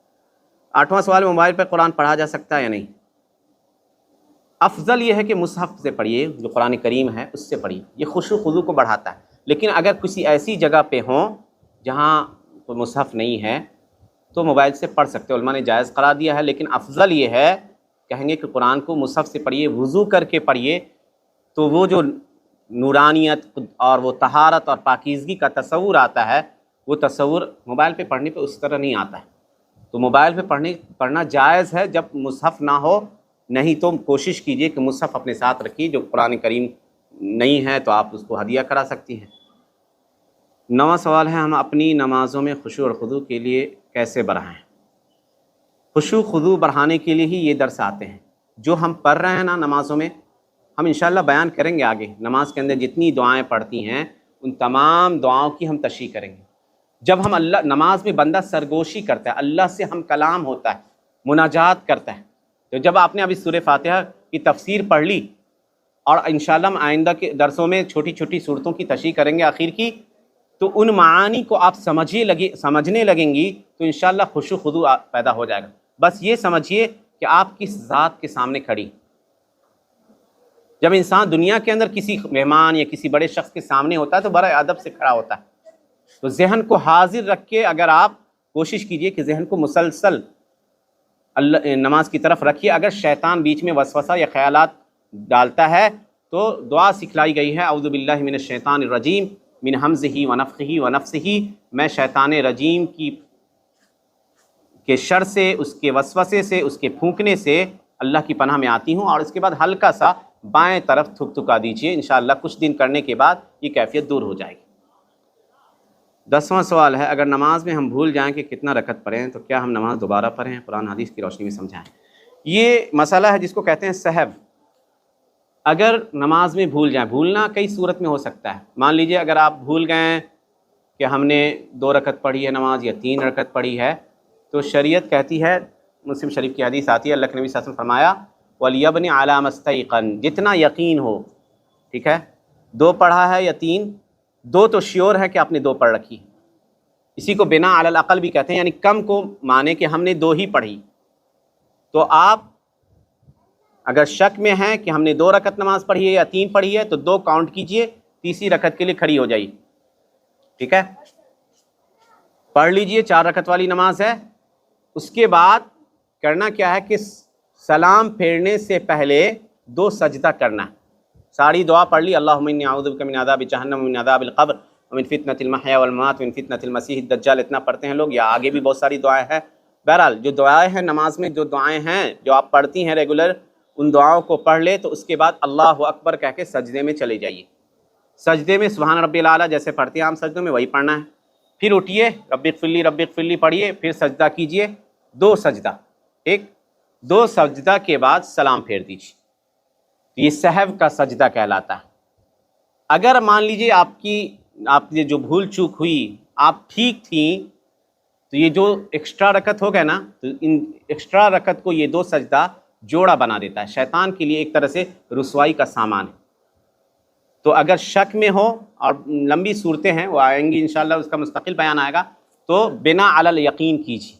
8واں سوال، موبائل پر قرآن پڑھا جا سکتا ہے یا نہیں؟ افضل یہ ہے کہ مصحف سے پڑھیے، جو قرآن کریم ہے اس سے پڑھیے، یہ خشوع و خضوع کو بڑھاتا ہے. لیکن اگر کسی ایسی جگہ پہ ہوں جہاں کوئی مصحف نہیں ہے تو موبائل سے پڑھ سکتے، علماء نے جائز قرار دیا ہے. لیکن افضل یہ ہے، کہیں گے کہ قرآن کو مصحف سے پڑھیے، وضو کر کے پڑھیے، تو وہ جو نورانیت اور وہ طہارت اور پاکیزگی کا تصور آتا ہے، وہ تصور موبائل پہ پڑھنے پہ اس طرح نہیں آتا ہے. تو موبائل پہ پڑھنا جائز ہے جب مصحف نہ ہو. نہیں تو کوشش کیجئے کہ مصحف اپنے ساتھ رکھیے. جو قرآن کریم نہیں ہے تو آپ اس کو ہدیہ کرا سکتی ہیں. 9واں سوال ہے، ہم اپنی نمازوں میں خشوع اور خضوع کے لیے کیسے بڑھائیں؟ خشوع خضوع بڑھانے کے لیے ہی یہ درس آتے ہیں. جو ہم پڑھ رہے ہیں نا نمازوں میں، ہم انشاءاللہ بیان کریں گے آگے. نماز کے اندر جتنی دعائیں پڑھتی ہیں ان تمام دعاؤں کی ہم تشریح کریں گے. جب ہم نماز میں بندہ سرگوشی کرتا ہے، اللہ سے ہم کلام ہوتا ہے، مناجات کرتا ہے. تو جب آپ نے ابھی سورہ فاتحہ کی تفسیر پڑھ لی، اور انشاءاللہ ہم آئندہ کے درسوں میں چھوٹی چھوٹی صورتوں کی تشریح کریں گے آخر کی، تو ان معانی کو آپ سمجھنے لگیں گی تو انشاءاللہ خشوع خضوع پیدا ہو جائے گا. بس یہ سمجھیے کہ آپ کس ذات کے سامنے کھڑی. جب انسان دنیا کے اندر کسی مہمان یا کسی بڑے شخص کے سامنے ہوتا ہے تو بڑے ادب سے کھڑا ہوتا ہے. تو ذہن کو حاضر رکھ کے اگر آپ کوشش کیجئے کہ ذہن کو مسلسل نماز کی طرف رکھیے. اگر شیطان بیچ میں وسوسہ یا خیالات ڈالتا ہے تو دعا سکھلائی گئی ہے، اعوذ باللہ من الشیطان الرجیم من حمزہ ونفخہ ونفثہ. میں شیطان رجیم کے شر سے، اس کے وسوسے سے، اس کے پھونکنے سے اللہ کی پناہ میں آتی ہوں. اور اس کے بعد ہلکا سا بائیں طرف تھکا دیجئے. انشاءاللہ کچھ دن کرنے کے بعد یہ کیفیت دور ہو جائے گی. 10واں سوال ہے، اگر نماز میں ہم بھول جائیں کہ کتنا رکعت پڑھیں تو کیا ہم نماز دوبارہ پڑھیں؟ قرآن حدیث کی روشنی میں سمجھائیں۔ یہ مسئلہ ہے جس کو کہتے ہیں سہو۔ اگر نماز میں بھول جائیں، بھولنا کئی صورت میں ہو سکتا ہے۔ مان لیجئے اگر آپ بھول گئے کہ ہم نے 2 رکعت پڑھی ہے نماز یا 3 رکعت پڑھی ہے، تو شریعت کہتی ہے، مسلم شریف کی حدیث آتی ہے، اللہ کے نبی صلی اللہ علیہ وسلم فرمایا وَلْيَبْنِ عَلَىٰ مَا اسْتَيْقَنَ، جتنا یقین ہو، ٹھیک ہے، 2 پڑھا ہے یا 3، 2 تو شیور ہے کہ آپ نے 2 پڑھ رکھی۔ اسی کو بنا علی الاقل بھی کہتے ہیں، یعنی کم کو مانے کہ ہم نے 2 ہی پڑھی۔ تو آپ اگر شک میں ہیں کہ ہم نے 2 رکعت نماز پڑھی ہے یا 3 پڑھی ہے تو 2 کاؤنٹ کیجئے، تیسری رکعت کے لیے کھڑی ہو جائیے، ٹھیک ہے، پڑھ لیجئے، 4 رکعت والی نماز ہے۔ اس کے بعد کرنا کیا ہے کہ سلام پھیرنے سے پہلے 2 سجدہ کرنا ہے۔ ساری دعا پڑھ لی، اللہم انی اعوذ بک من عذاب جہنم ومن عذاب القبر ومن فتنۃ المحیا والممات ومن فتنۃ المسیح الدجال، اتنا پڑھتے ہیں لوگ، یا آگے بھی بہت ساری دعائیں ہیں۔ بہرحال جو دعائیں ہیں نماز میں، جو دعائیں ہیں جو آپ پڑھتی ہیں ریگولر، ان دعاؤں کو پڑھ لے تو اس کے بعد اللہ اکبر کہہ کے سجدے میں چلے جائیے۔ سجدے میں سبحان ربی الاعلیٰ جیسے پڑھتے ہیں عام سجدوں میں وہی پڑھنا ہے۔ پھر اٹھیے، رب اغفر لی پڑھیے، پھر سجدہ کیجئے، 2 سجدہ، ٹھیک، 2 سجدہ کے بعد سلام پھیر دیجیے۔ یہ سہو کا سجدہ کہلاتا ہے۔ اگر مان لیجئے آپ نے جو بھول چوک ہوئی، آپ ٹھیک تھیں، تو یہ جو ایکسٹرا رکعت ہو گئے نا، تو ان ایکسٹرا رکعت کو یہ 2 سجدہ جوڑا بنا دیتا ہے، شیطان کے لیے ایک طرح سے رسوائی کا سامان ہے۔ تو اگر شک میں ہو، اور لمبی صورتیں ہیں وہ آئیں گی انشاءاللہ، اس کا مستقل بیان آئے گا، تو بنا علی الیقین کیجیے۔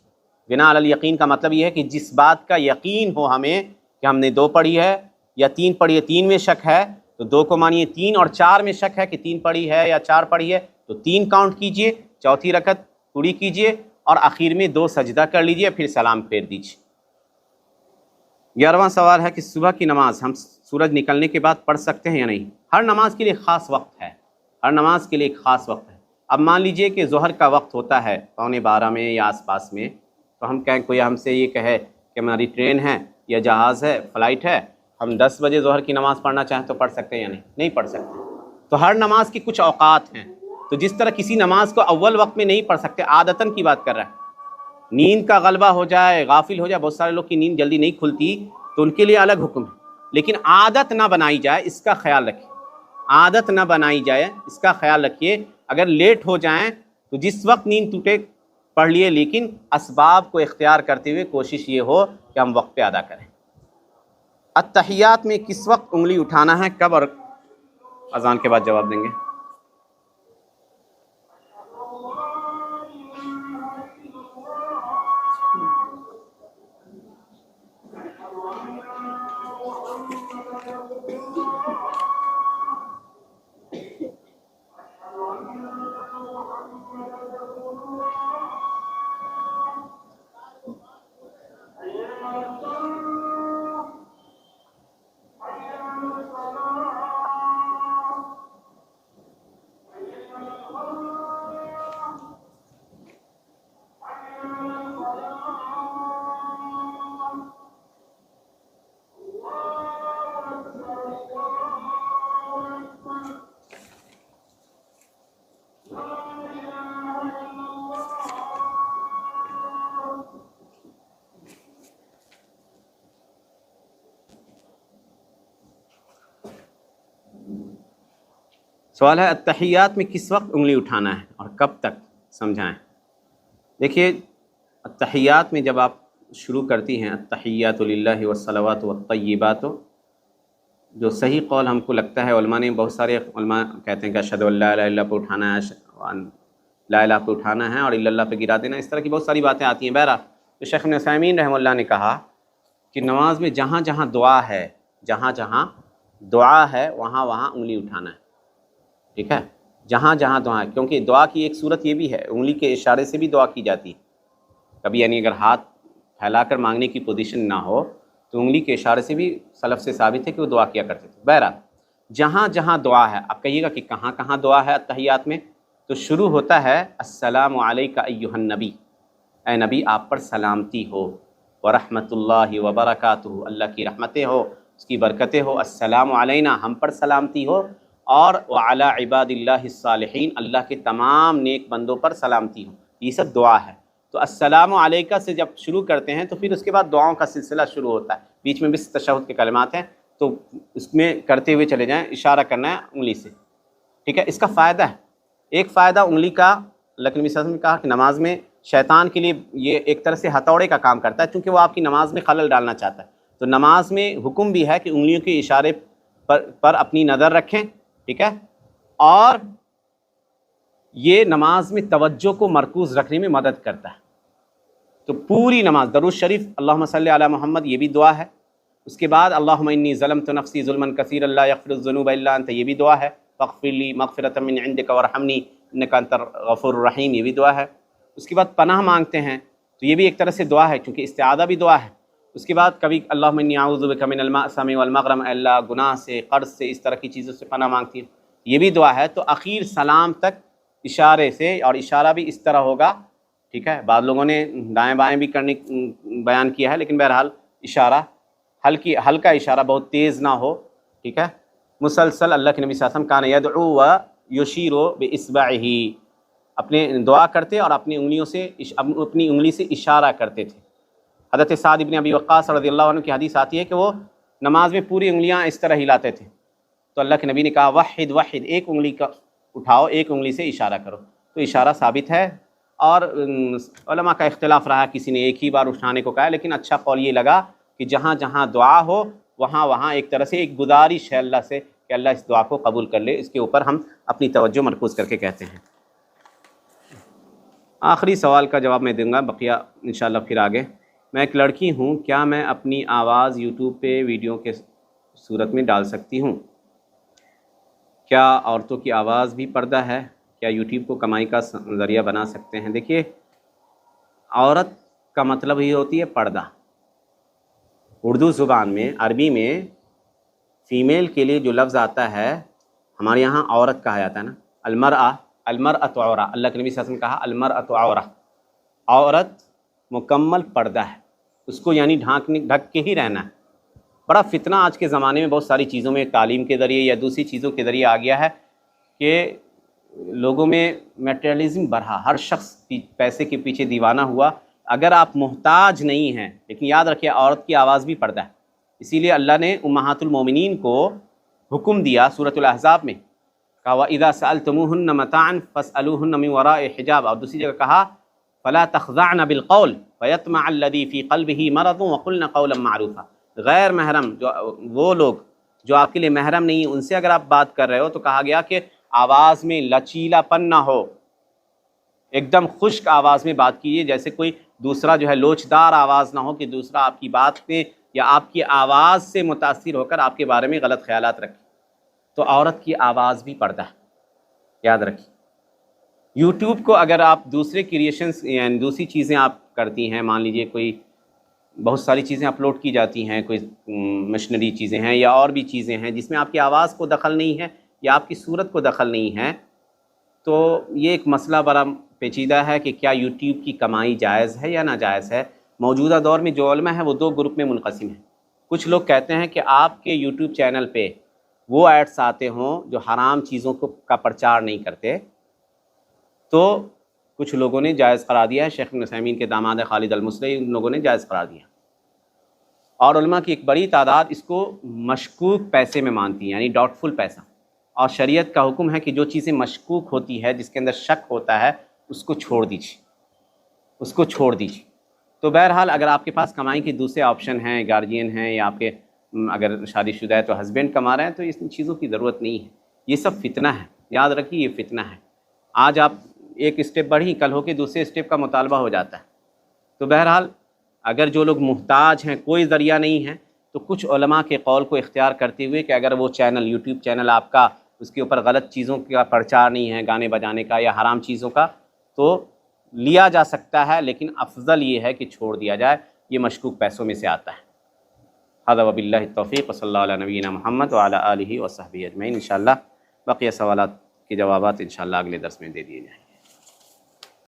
بنا علی الیقین کا مطلب یہ ہے کہ جس بات کا یقین ہو ہمیں کہ ہم نے 2 پڑھی ہے یا 3 پڑھی ہے، 3 میں شک ہے تو 2 کو مانیے، 3 اور 4 میں شک ہے کہ 3 پڑھی ہے یا 4 پڑھی ہے تو 3 کاؤنٹ کیجئے، چوتھی رکعت پوری کیجئے اور آخر میں 2 سجدہ کر لیجئے، پھر سلام پھیر دیجئے۔ 11واں سوال ہے کہ صبح کی نماز ہم سورج نکلنے کے بعد پڑھ سکتے ہیں یا نہیں؟ ہر نماز کے لیے خاص وقت ہے، ہر نماز کے لیے ایک خاص وقت ہے۔ اب مان لیجئے کہ ظہر کا وقت ہوتا ہے 11:15 میں یا آس پاس میں، تو ہم کہیں، کوئی ہم سے یہ کہے کہ ہماری ٹرین ہے یا جہاز ہے، فلائٹ ہے، ہم 10 بجے ظہر کی نماز پڑھنا چاہیں تو پڑھ سکتے ہیں یا نہیں؟ نہیں پڑھ سکتے۔ تو ہر نماز کی کچھ اوقات ہیں، تو جس طرح کسی نماز کو اول وقت میں نہیں پڑھ سکتے، عادتاً کی بات کر رہا ہے، نیند کا غلبہ ہو جائے، غافل ہو جائے، بہت سارے لوگ کی نیند جلدی نہیں کھلتی تو ان کے لیے الگ حکم ہے، لیکن عادت نہ بنائی جائے، اس کا خیال رکھیے، عادت نہ بنائی جائے، اس کا خیال رکھیے۔ اگر لیٹ ہو جائیں تو جس وقت نیند ٹوٹے پڑھ لیے، لیکن اسباب کو اختیار کرتے ہوئے کوشش یہ ہو کہ ہم وقت پہ ادا کریں۔ اتحیات میں کس وقت انگلی اٹھانا ہے، کب؟ اور اذان کے بعد جواب دیں گے۔ سوال ہے اتحیات میں کس وقت انگلی اٹھانا ہے اور کب تک، سمجھائیں۔ دیکھیے، اتحیات میں جب آپ شروع کرتی ہیں التحیات للہ والصلوات والطیبات، جو صحیح قول ہم کو لگتا ہے، علماء نے، بہت سارے علماء کہتے ہیں کہ اشہد ان لا الہ الا اللہ پہ اٹھانا ہے، لا الہ پہ اٹھانا ہے اور الا اللہ پہ گرا دینا، اس طرح کی بہت ساری باتیں آتی ہیں۔ بہرحال تو شیخ ابن عثیمین رحمہ اللہ نے کہا کہ نماز میں جہاں جہاں دعا ہے، جہاں جہاں دعا ہے وہاں وہاں انگلی اٹھانا ہے، ٹھیک ہے، جہاں جہاں دعا ہے، کیونکہ دعا کی ایک صورت یہ بھی ہے، انگلی کے اشارے سے بھی دعا کی جاتی ہے کبھی، یعنی اگر ہاتھ پھیلا کر مانگنے کی پوزیشن نہ ہو تو انگلی کے اشارے سے بھی سلف سے ثابت ہے کہ وہ دعا کیا کرتے تھے۔ بہرحال جہاں جہاں دعا ہے، آپ کہیے گا کہ کہاں کہاں دعا ہے اتحیات میں، تو شروع ہوتا ہے السلام علیک ایھا النبی، اے نبی آپ پر سلامتی ہو، ورحمۃ اللہ وبرکاتہ، اللہ کی رحمتیں ہو، اس کی برکتیں ہو، السلام علینا ہم پر سلامتی ہو، اور وعلی عباد اللہ الصالحین، اللہ کے تمام نیک بندوں پر سلامتی ہو، یہ سب دعا ہے۔ تو السلام علیکہ سے جب شروع کرتے ہیں تو پھر اس کے بعد دعاؤں کا سلسلہ شروع ہوتا ہے، بیچ میں بھی تشہد کے کلمات ہیں تو اس میں کرتے ہوئے چلے جائیں، اشارہ کرنا ہے انگلی سے، ٹھیک ہے۔ اس کا فائدہ ہے، ایک فائدہ انگلی کا، اللہ کے نبی صلی اللہ علیہ وسلم نے کہا کہ نماز میں شیطان کے لیے یہ ایک طرح سے ہتھوڑے کا کام کرتا ہے، کیونکہ وہ آپ کی نماز میں خلل ڈالنا چاہتا ہے۔ تو نماز میں حکم بھی ہے کہ انگلیوں کے اشارے پر اپنی نظر رکھیں، ٹھیک ہے، اور یہ نماز میں توجہ کو مرکوز رکھنے میں مدد کرتا ہے۔ تو پوری نماز درود شریف اللہم صلی علی محمد یہ بھی دعا ہے، اس کے بعد اللہم انی ظلمت نفسی ظلما کثیرا لا یغفر الذنوب الا انت یہ بھی دعا ہے، فاغفر لی مغفرۃ من عندک وارحمنی انک انت الغفور الرحیم یہ بھی دعا ہے۔ اس کے بعد پناہ مانگتے ہیں تو یہ بھی ایک طرح سے دعا ہے، کیونکہ استعاذہ بھی دعا ہے۔ اس کے بعد کبھی اللہم انی اعوذ بک من المأثم والمغرم، اللہ گناہ سے، قرض سے، اس طرح کی چیزوں سے پناہ مانگتی ہے، یہ بھی دعا ہے۔ تو اخیر سلام تک اشارے سے، اور اشارہ بھی اس طرح ہوگا، ٹھیک ہے، بعض لوگوں نے دائیں بائیں بھی کرنے بیان کیا ہے، لیکن بہرحال اشارہ ہلکا اشارہ، بہت تیز نہ ہو، ٹھیک ہے۔ مسلسل اللہ کے نبی صلی اللہ علیہ وسلم کان یدعو و یشیر باصبعہ، اپنے دعا کرتے اور اپنی انگلی سے اشارہ کرتے تھے۔ حضرت سعد بن ابی وقاص رضی اللہ عنہ کی حدیث آتی ہے کہ وہ نماز میں پوری انگلیاں اس طرح ہلاتے تھے، تو اللہ کے نبی نے کہا وحد وحد، ایک انگلی کا اٹھاؤ، ایک انگلی سے اشارہ کرو۔ تو اشارہ ثابت ہے، اور علماء کا اختلاف رہا، کسی نے ایک ہی بار اٹھانے کو کہا، لیکن اچھا قول یہ لگا کہ جہاں جہاں دعا ہو وہاں ایک طرح سے ایک گزارش ہے اللہ سے کہ اللہ اس دعا کو قبول کر لے، اس کے اوپر ہم اپنی توجہ مرکوز کر کے کہتے ہیں۔ آخری سوال کا جواب میں دوں گا، بقیہ انشاءاللہ پھر آگے۔ میں ایک لڑکی ہوں، کیا میں اپنی آواز یوٹیوب پہ ویڈیو کے صورت میں ڈال سکتی ہوں؟ کیا عورتوں کی آواز بھی پردہ ہے؟ کیا یوٹیوب کو کمائی کا ذریعہ بنا سکتے ہیں؟ دیکھیے، عورت کا مطلب ہی ہوتی ہے پردہ۔ اردو زبان میں، عربی میں فیمیل کے لیے جو لفظ آتا ہے، ہمارے یہاں عورت کہا جاتا ہے نا، المرأۃ عورہ، اللہ کے نبی صلی اللہ علیہ وسلم نے کہا المرأۃ عورہ، عورت مکمل پردہ ہے، اس کو یعنی ڈھک کے ہی رہنا ہے۔ بڑا فتنہ آج کے زمانے میں بہت ساری چیزوں میں، تعلیم کے ذریعے یا دوسری چیزوں کے ذریعے آ گیا ہے کہ لوگوں میں میٹریلزم بڑھا، ہر شخص پیسے کے پیچھے دیوانہ ہوا۔ اگر آپ محتاج نہیں ہیں، لیکن یاد رکھیے عورت کی آواز بھی پردہ ہے، اسی لیے اللہ نے امہات المومنین کو حکم دیا سورۃ الاحزاب میں، کہا وَإِذَا سَأَلْتُمُوهُنَّ مَتَاعًا فَاسْأَلُوهُنَّ مِنْ وَرَاءِ حِجَابٍ، اور دوسری جگہ کہا فَلَا تَخْضَعْنَ بِالْقَوْلِ فَيَطْمَعَ الَّذِي فِي قَلْبِهِ مَرَضٌ وَقُلْنَ قَوْلًا مَعْرُوفًا۔ غیر محرم، وہ لوگ جو آپ کے لیے محرم نہیں ہیں، ان سے اگر آپ بات کر رہے ہو تو کہا گیا کہ آواز میں لچیلا پن نہ ہو، ایک دم خشک آواز میں بات کیجیے، جیسے کوئی دوسرا جو ہے لوچدار آواز نہ ہو کہ دوسرا آپ کی بات میں یا آپ کی آواز سے متاثر ہو کر آپ کے بارے میں غلط خیالات رکھے۔ تو عورت کی آواز بھی پردہ ہے، یاد رکھیے۔ یوٹیوب کو اگر آپ دوسرے کریشنز یعنی دوسری چیزیں آپ کرتی ہیں، مان لیجئے کوئی بہت ساری چیزیں اپلوڈ کی جاتی ہیں، کوئی مشنری چیزیں ہیں یا اور بھی چیزیں ہیں جس میں آپ کی آواز کو دخل نہیں ہے یا آپ کی صورت کو دخل نہیں ہے، تو یہ ایک مسئلہ بڑا پیچیدہ ہے کہ کیا یوٹیوب کی کمائی جائز ہے یا ناجائز ہے۔ موجودہ دور میں جو علماء ہیں وہ دو گروپ میں منقسم ہیں۔ کچھ لوگ کہتے ہیں کہ آپ کے یوٹیوب چینل پہ وہ ایڈس آتے ہوں جو حرام چیزوں کا پرچار نہیں کرتے، تو کچھ لوگوں نے جائز قرار دیا ہے، شیخ ابن عثیمین کے داماد خالد المصری، ان لوگوں نے جائز قرار دیا، اور علماء کی ایک بڑی تعداد اس کو مشکوک پیسے میں مانتی ہے، یعنی ڈاؤٹ فل پیسہ۔ اور شریعت کا حکم ہے کہ جو چیزیں مشکوک ہوتی ہے، جس کے اندر شک ہوتا ہے، اس کو چھوڑ دیجیے، تو بہرحال اگر آپ کے پاس کمائی کے دوسرے آپشن ہیں، گارجین ہیں، یا آپ کے اگر شادی شدہ ہے تو ہسبینڈ کما رہے ہیں، تو اس چیزوں کی ضرورت نہیں ہے۔ یہ سب فتنہ ہے، یاد رکھیے یہ فتنہ ہے۔ آج آپ ایک اسٹیپ بڑھی، کل ہو کے دوسرے اسٹیپ کا مطالبہ ہو جاتا ہے۔ تو بہرحال اگر جو لوگ محتاج ہیں، کوئی ذریعہ نہیں ہے، تو کچھ علماء کے قول کو اختیار کرتے ہوئے کہ اگر وہ چینل یوٹیوب چینل آپ کا، اس کے اوپر غلط چیزوں کا پرچار نہیں ہے، گانے بجانے کا یا حرام چیزوں کا، تو لیا جا سکتا ہے، لیکن افضل یہ ہے کہ چھوڑ دیا جائے، یہ مشکوک پیسوں میں سے آتا ہے۔ ھذا وباللہ التوفیق، صلی اللہ علیہ نبینا محمد وعلی آلہ وصحبہ اجمعین۔ انشاءاللہ بقیہ سوالات کے جوابات انشاءاللہ اگلے درس میں دے دیے جائیں۔